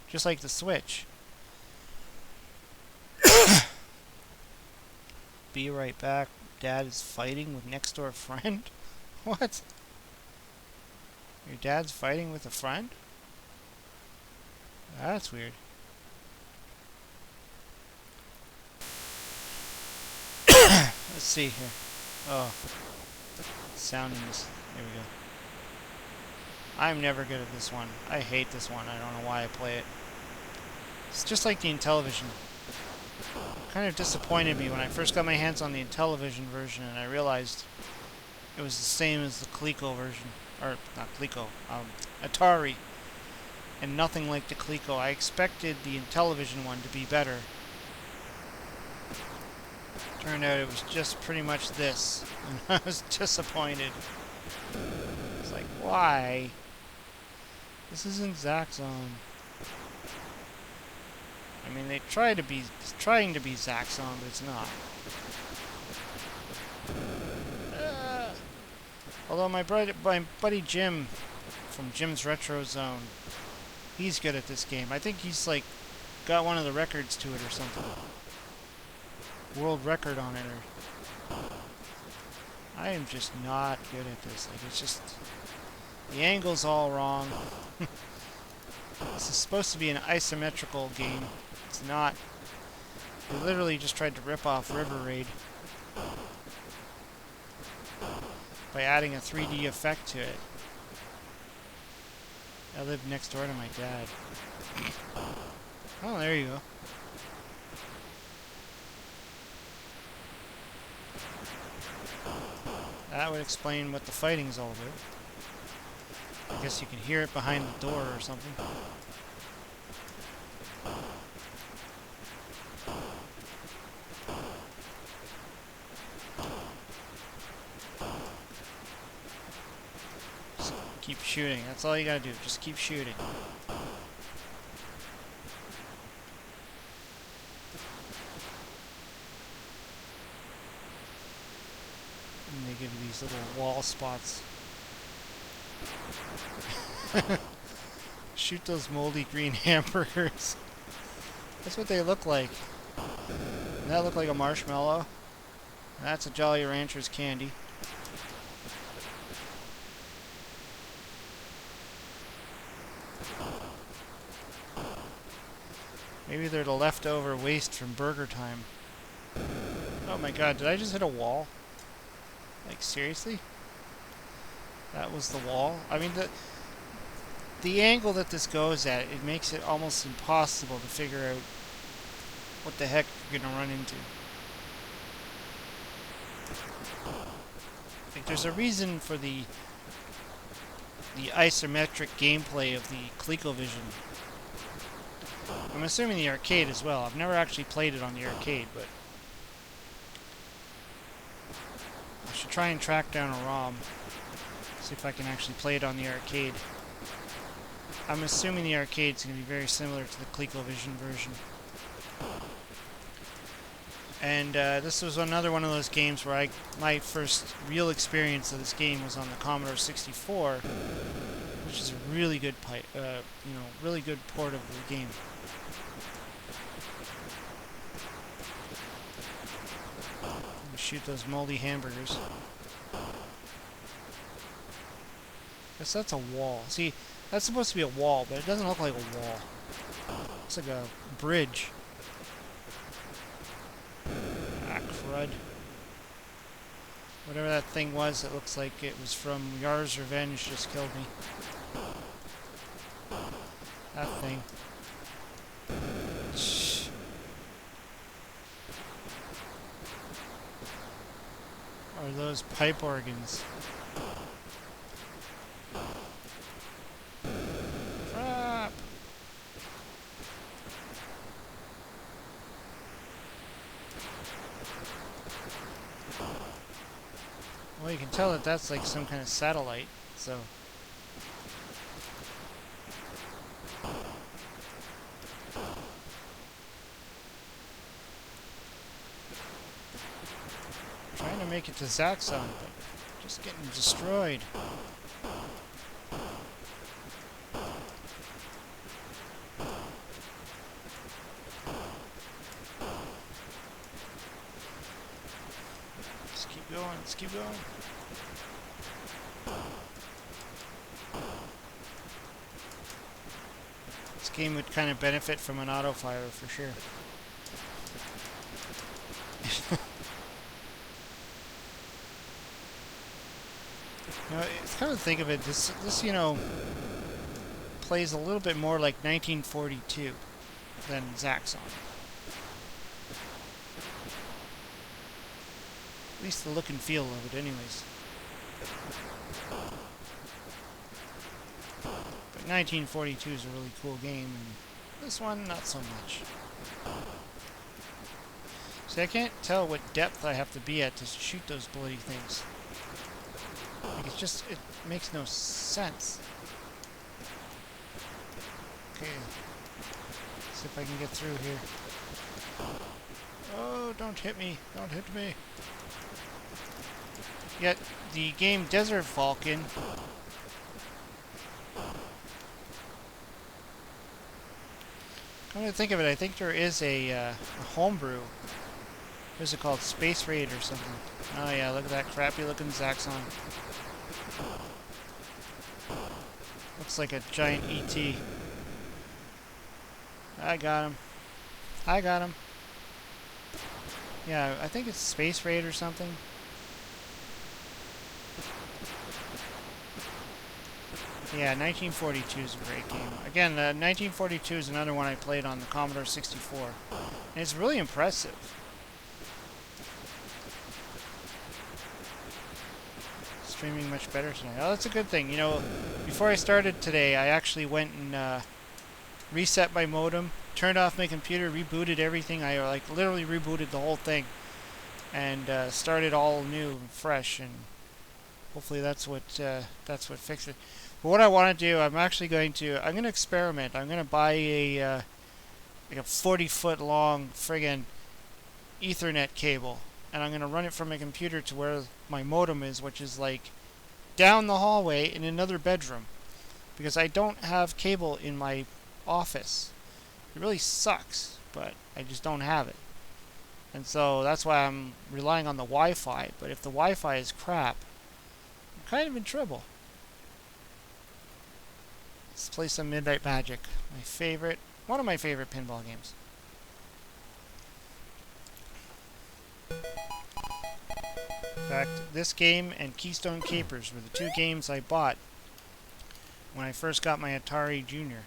just like the Switch. Be right back. Dad is fighting with next door friend? What? Your dad's fighting with a friend? That's weird. Let's see here. Oh. Sound in this. There we go. I'm never good at this one. I hate this one. I don't know why I play it. It's just like the Intellivision. Kind of disappointed me when I first got my hands on the Intellivision version and I realized it was the same as the Coleco version. Or, not Coleco, Atari. And nothing like the Coleco. I expected the Intellivision one to be better. Turned out it was just pretty much this. And I was disappointed. It's like, why? This isn't Zaxxon. I mean, they trying to be Zaxxon, but it's not. Although my buddy Jim from Jim's Retro Zone, he's good at this game. I think he's like got one of the records to it or something. World record on it. Or I am just not good at this. Like, it's just the angle's all wrong. This is supposed to be an isometrical game. It's not. They literally just tried to rip off River Raid by adding a 3D effect to it. I live next door to my dad. Oh, there you go. That would explain what the fighting's all about. I guess you can hear it behind the door or something. Just keep shooting. That's all you gotta do. Just keep shooting. And they give you these little wall spots. Shoot those moldy green hamburgers. That's what they look like. Doesn't that look like a marshmallow? That's a Jolly Rancher's candy. Maybe they're the leftover waste from Burger Time. Oh my god, did I just hit a wall? Like, seriously? That was the wall? I mean, the angle that this goes at, it makes it almost impossible to figure out what the heck you're gonna run into. Like, there's a reason for the isometric gameplay of the ColecoVision. I'm assuming the arcade as well. I've never actually played it on the arcade, but I should try and track down a ROM. See if I can actually play it on the arcade. I'm assuming the arcade's going to be very similar to the ColecoVision version. And this was another one of those games where my first real experience of this game was on the Commodore 64, which is a really good really good port of the game. Shoot those moldy hamburgers. Guess that's a wall. See, that's supposed to be a wall, but it doesn't look like a wall. It's like a bridge. Ah, crud. Whatever that thing was, it looks like it was from Yar's Revenge just killed me. That thing. Or those pipe organs. Crap! Well, you can tell that that's like some kind of satellite, so... Trying to make it to Zaxxon, but just getting destroyed. Let's keep going, let's keep going. This game would kind of benefit from an auto-fire for sure. You know, kind of think of it, this plays a little bit more like 1942 than Zaxxon. At least the look and feel of it, anyways. But 1942 is a really cool game, and this one, not so much. See, I can't tell what depth I have to be at to shoot those bloody things. Like, it's just, it makes no sense. Okay. See if I can get through here. Oh, don't hit me. Don't hit me. Yet, the game Desert Falcon... Come to think of it, I think there is a homebrew. What is it called? Space Raid or something. Oh yeah, look at that crappy looking Zaxxon. Looks like a giant ET. I got him. I got him. Yeah, I think it's Space Raid or something. Yeah, 1942 is a great game. Again, 1942 is another one I played on the Commodore 64. And it's really impressive. Streaming much better tonight. Oh, that's a good thing. You know, before I started today, I actually went and reset my modem, turned off my computer, rebooted everything. I like literally rebooted the whole thing and started all new and fresh. And hopefully that's what fixed it. But what I want to do, I'm going to experiment. I'm going to buy a like a 40-foot long friggin' Ethernet cable, and I'm going to run it from my computer to where my modem is, which is like down the hallway in another bedroom, because I don't have cable in my office. It really sucks, but I just don't have it. And so that's why I'm relying on the Wi-Fi. But if the Wi-Fi is crap, I'm kind of in trouble. Let's play some Midnight Magic. One of my favorite pinball games. In fact, this game and Keystone Capers were the two games I bought when I first got my Atari Junior.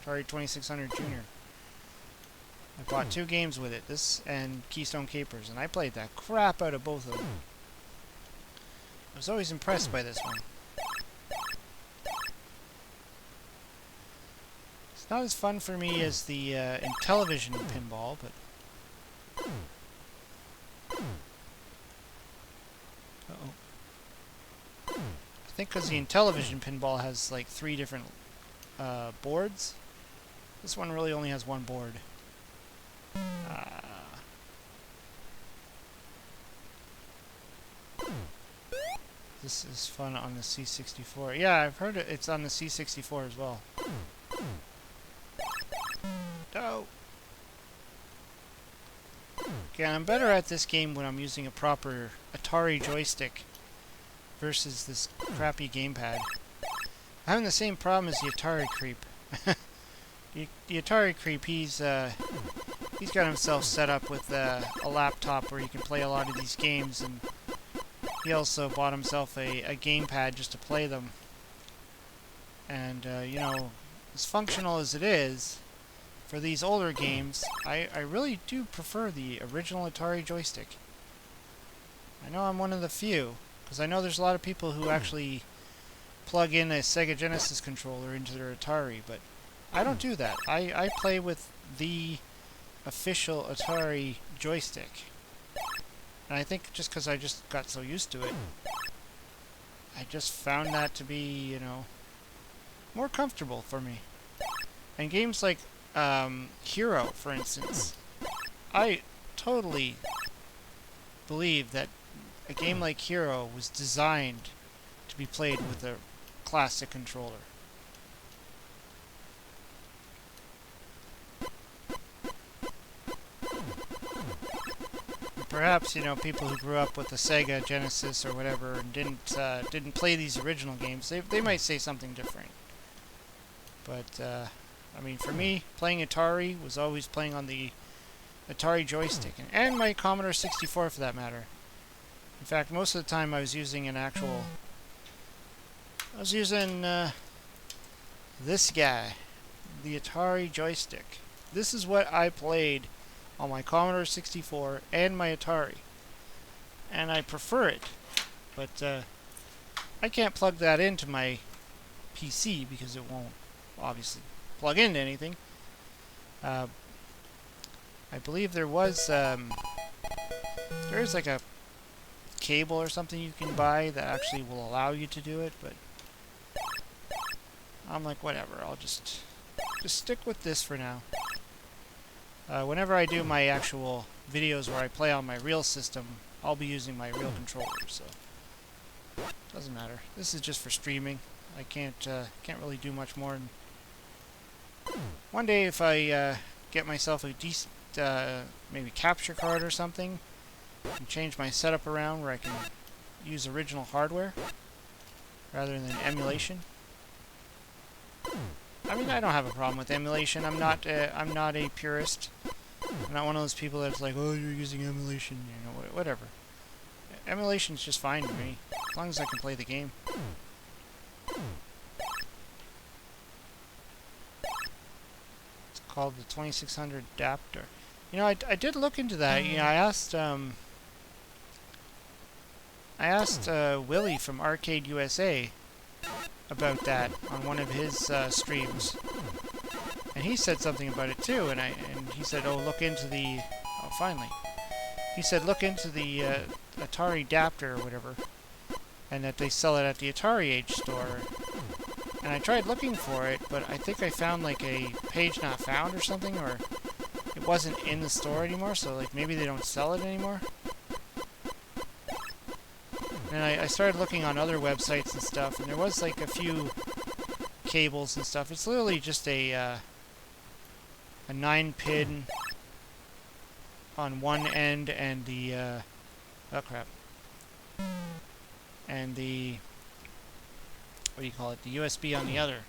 Atari 2600 Junior. I bought two games with it, this and Keystone Capers, and I played that crap out of both of them. I was always impressed by this one. It's not as fun for me as the Intellivision pinball, but... Uh-oh. I think because the Intellivision pinball has like 3 different boards. This one really only has one board. This is fun on the C64. Yeah, I've heard it's on the C64 as well. No! Okay, I'm better at this game when I'm using a proper Atari joystick versus this crappy gamepad. I'm having the same problem as the Atari creep. The Atari creep, he's got himself set up with a laptop where he can play a lot of these games, and he also bought himself a gamepad just to play them. And, you know, as functional as it is, for these older games, I really do prefer the original Atari joystick. I know I'm one of the few, because I know there's a lot of people who actually plug in a Sega Genesis controller into their Atari, but I don't do that. I play with the official Atari joystick. And I think just because I just got so used to it, I just found that to be, you know, more comfortable for me. And games like Hero, for instance, I totally believe that a game like Hero was designed to be played with a classic controller. Perhaps, you know, people who grew up with the Sega Genesis or whatever and didn't play these original games, they might say something different. But I mean, for me, playing Atari was always playing on the Atari joystick, and my Commodore 64 for that matter. In fact, most of the time I was using this guy, the Atari joystick. This is what I played on my Commodore 64 and my Atari, and I prefer it. But I can't plug that into my PC because it won't obviously plug into anything. I believe there was There is like a cable or something you can buy that actually will allow you to do it, but I'm like, whatever, I'll just stick with this for now. Whenever I do my actual videos where I play on my real system, I'll be using my real controller, so doesn't matter. This is just for streaming. I can't really do much more. One day, if I get myself a decent maybe capture card or something, and change my setup around where I can use original hardware rather than emulation. I mean, I don't have a problem with emulation. I'm not a purist. I'm not one of those people that's like, oh, you're using emulation, you know, whatever. Emulation's just fine to me, as long as I can play the game. It's called the 2600 adapter. You know, I did look into that. You know, I asked Willie from Arcade USA about that on one of his streams, and he said something about it too. And he said, "Oh, look into the." Oh, finally, he said, "Look into the Atari adapter or whatever, and that they sell it at the Atari Age store." And I tried looking for it, but I think I found like a page not found or something, or it wasn't in the store anymore. So like maybe they don't sell it anymore. And I started looking on other websites and stuff, and there was like a few cables and stuff. It's literally just a 9-pin on one end and the oh crap, and the what do you call it? The USB on the other.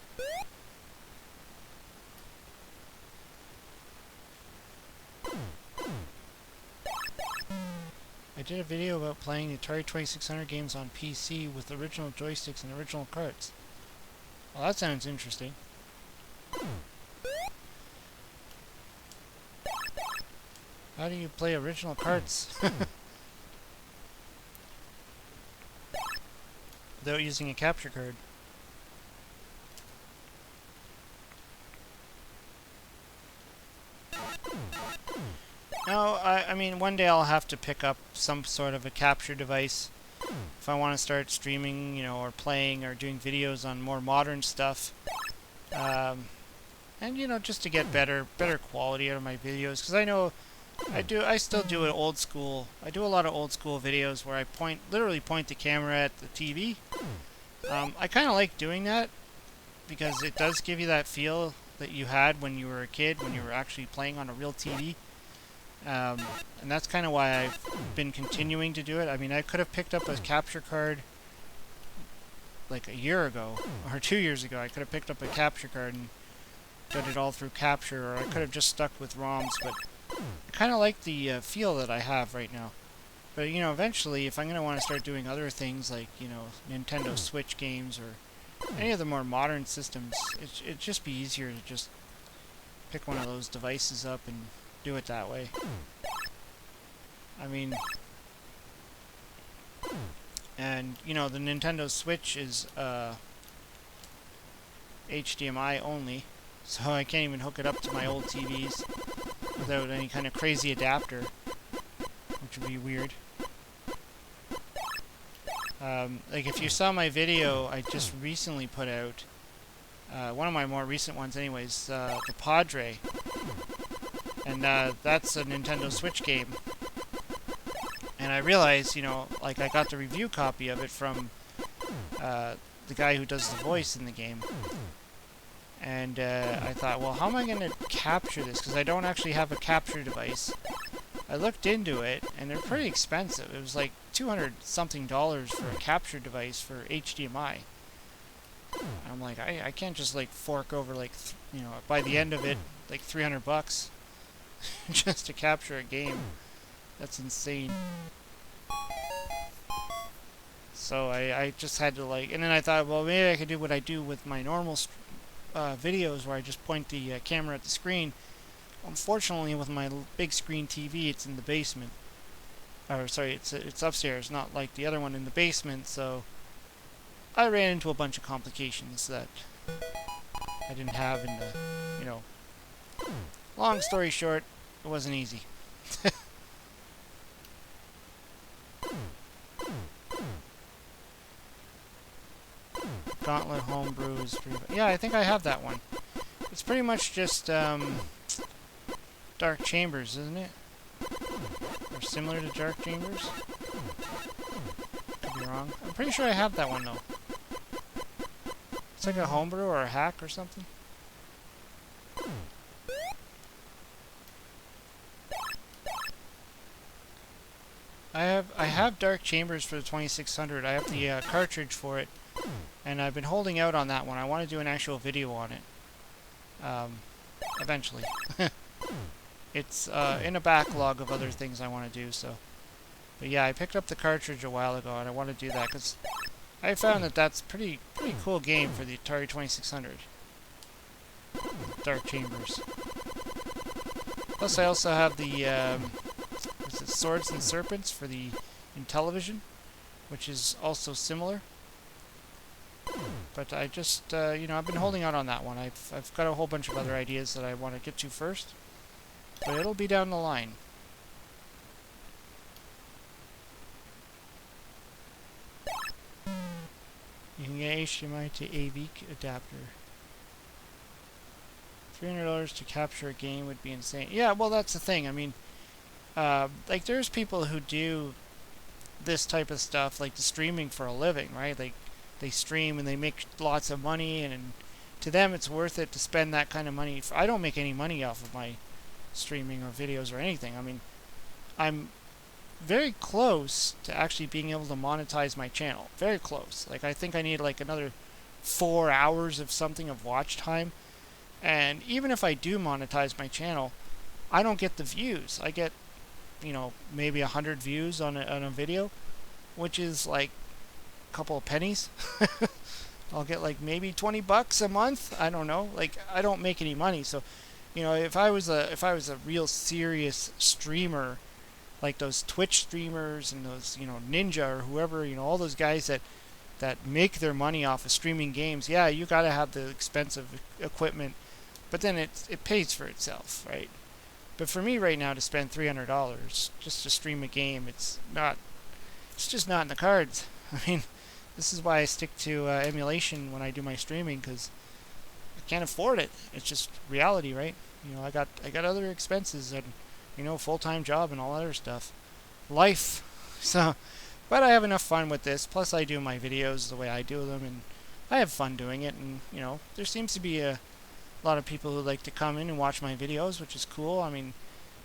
I did a video about playing the Atari 2600 games on PC with original joysticks and original carts. Well, that sounds interesting. How do you play original carts without using a capture card? No, I mean, one day I'll have to pick up some sort of a capture device if I want to start streaming, you know, or playing or doing videos on more modern stuff. And, you know, just to get better quality out of my videos, because I know I still do an old school. I do a lot of old school videos where I literally point the camera at the TV. I kind of like doing that because it does give you that feel that you had when you were a kid, when you were actually playing on a real TV. And that's kind of why I've been continuing to do it. I mean, I could have picked up a capture card like a year ago or 2 years ago. I could have picked up a capture card and done it all through capture, or I could have just stuck with ROMs, but I kind of like the feel that I have right now. But, you know, eventually, if I'm going to want to start doing other things like, you know, Nintendo Switch games or any of the more modern systems, it'd just be easier to just pick one of those devices up and do it that way. I mean, and, you know, the Nintendo Switch is HDMI only, so I can't even hook it up to my old TVs without any kind of crazy adapter, which would be weird. Like if you saw my video I just recently put out, one of my more recent ones anyways, the Padre, and that's a Nintendo Switch game. And I realized, you know, like I got the review copy of it from the guy who does the voice in the game. And I thought, well, how am I going to capture this? Because I don't actually have a capture device. I looked into it, and they're pretty expensive. It was like $200-something for a capture device for HDMI. And I'm like, I can't just like fork over like, you know, by the end of it, like $300 just to capture a game. That's insane. So I just had to like, and then I thought, well, maybe I could do what I do with my normal videos where I just point the camera at the screen. Unfortunately, with my big screen TV, it's in the basement. Or sorry, it's upstairs, not like the other one in the basement. So I ran into a bunch of complications that I didn't have in the, you know. Long story short, it wasn't easy. Gauntlet Homebrew is yeah, I think I have that one. It's pretty much just Dark Chambers, isn't it? Or similar to Dark Chambers? Could be wrong. I'm pretty sure I have that one though. It's like a homebrew or a hack or something. I have Dark Chambers for the 2600. I have the cartridge for it, and I've been holding out on that one. I want to do an actual video on it. Eventually. It's in a backlog of other things I want to do, so. But yeah, I picked up the cartridge a while ago, and I want to do that, because I found that that's pretty cool game for the Atari 2600. Dark Chambers. Plus I also have the, what's it, Swords and Serpents for the Intellivision, which is also similar. But I just, you know, I've been holding out on that one. I've got a whole bunch of other ideas that I want to get to first. But it'll be down the line. You can get HDMI to AV adapter. $300 to capture a game would be insane. Yeah, well, that's the thing. I mean, like, there's people who do this type of stuff, like the streaming for a living, right? Like, they stream and they make lots of money, and to them it's worth it to spend that kind of money. I don't make any money off of my streaming or videos or anything. I mean, I'm very close to actually being able to monetize my channel. Very close. Like, I think I need like another 4 hours of something of watch time. And even if I do monetize my channel, I don't get the views. I get, you know, maybe 100 views on a video, which is like a couple of pennies. I'll get like maybe $20 a month. I don't know. Like, I don't make any money. So, you know, if I was a real serious streamer, like those Twitch streamers and those, you know, Ninja or whoever, you know, all those guys that make their money off of streaming games, yeah, you got to have the expensive equipment, but then it pays for itself, right? But for me right now to spend $300 just to stream a game, it's just not in the cards. I mean, this is why I stick to emulation when I do my streaming, because I can't afford it. It's just reality, right? You know, I got other expenses and, you know, full-time job and all other stuff. Life. So, but I have enough fun with this. Plus I do my videos the way I do them, and I have fun doing it. And, you know, there seems to be a lot of people who like to come in and watch my videos, which is cool. I mean,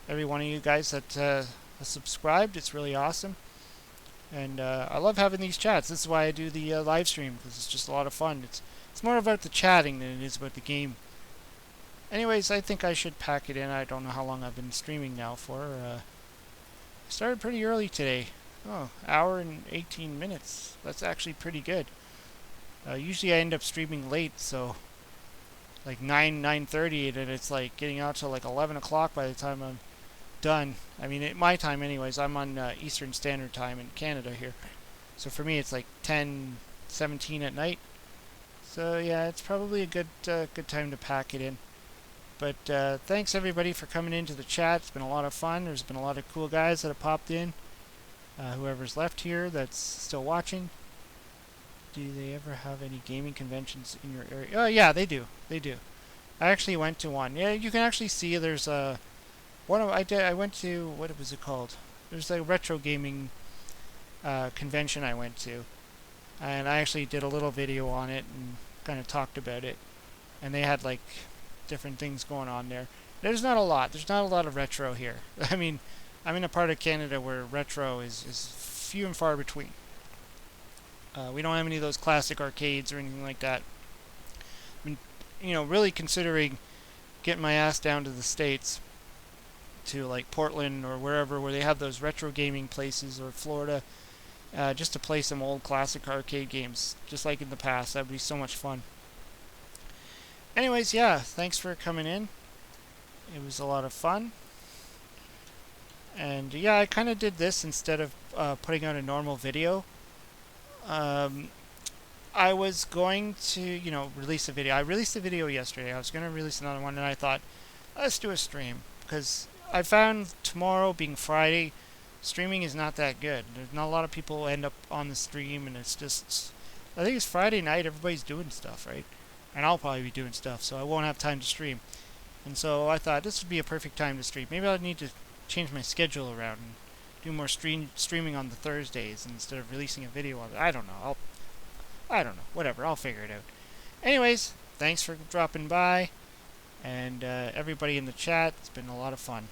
every one of you guys that has subscribed, it's really awesome. And I love having these chats. This is why I do the live stream, because it's just a lot of fun. It's more about the chatting than it is about the game. Anyways, I think I should pack it in. I don't know how long I've been streaming now for. I started pretty early today. Oh, hour and 18 minutes. That's actually pretty good. Usually I end up streaming late, so like 9:30, and it's like getting out to like 11 o'clock by the time I'm done. I mean, my time anyways. I'm on Eastern Standard Time in Canada here. So for me it's like 10:17 at night. So yeah, it's probably a good time to pack it in. But thanks everybody for coming into the chat. It's been a lot of fun. There's been a lot of cool guys that have popped in. Whoever's left here that's still watching. Do they ever have any gaming conventions in your area? Oh yeah, they do. They do. I actually went to one. Yeah, you can actually see there's a I went to, what was it called? There's a retro gaming convention I went to, and I actually did a little video on it and kind of talked about it. And they had like different things going on there. There's not a lot. There's not a lot of retro here. I mean, I'm in a part of Canada where retro is few and far between. We don't have any of those classic arcades or anything like that. I mean, you know, really considering getting my ass down to the States, to like Portland or wherever where they have those retro gaming places, or Florida, just to play some old classic arcade games, just like in the past. That would be so much fun. Anyways, yeah, thanks for coming in. It was a lot of fun. And yeah, I kind of did this instead of putting out a normal video. I was going to, you know, release a video. I released a video yesterday. I was going to release another one, and I thought, let's do a stream. Because I found tomorrow being Friday, streaming is not that good. There's not a lot of people who end up on the stream, and it's just I think it's Friday night. Everybody's doing stuff, right? And I'll probably be doing stuff, so I won't have time to stream. And so I thought this would be a perfect time to stream. Maybe I'll need to change my schedule around and do more streaming on the Thursdays instead of releasing a video on it. I don't know. I don't know. Whatever. I'll figure it out. Anyways, thanks for dropping by, and everybody in the chat. It's been a lot of fun.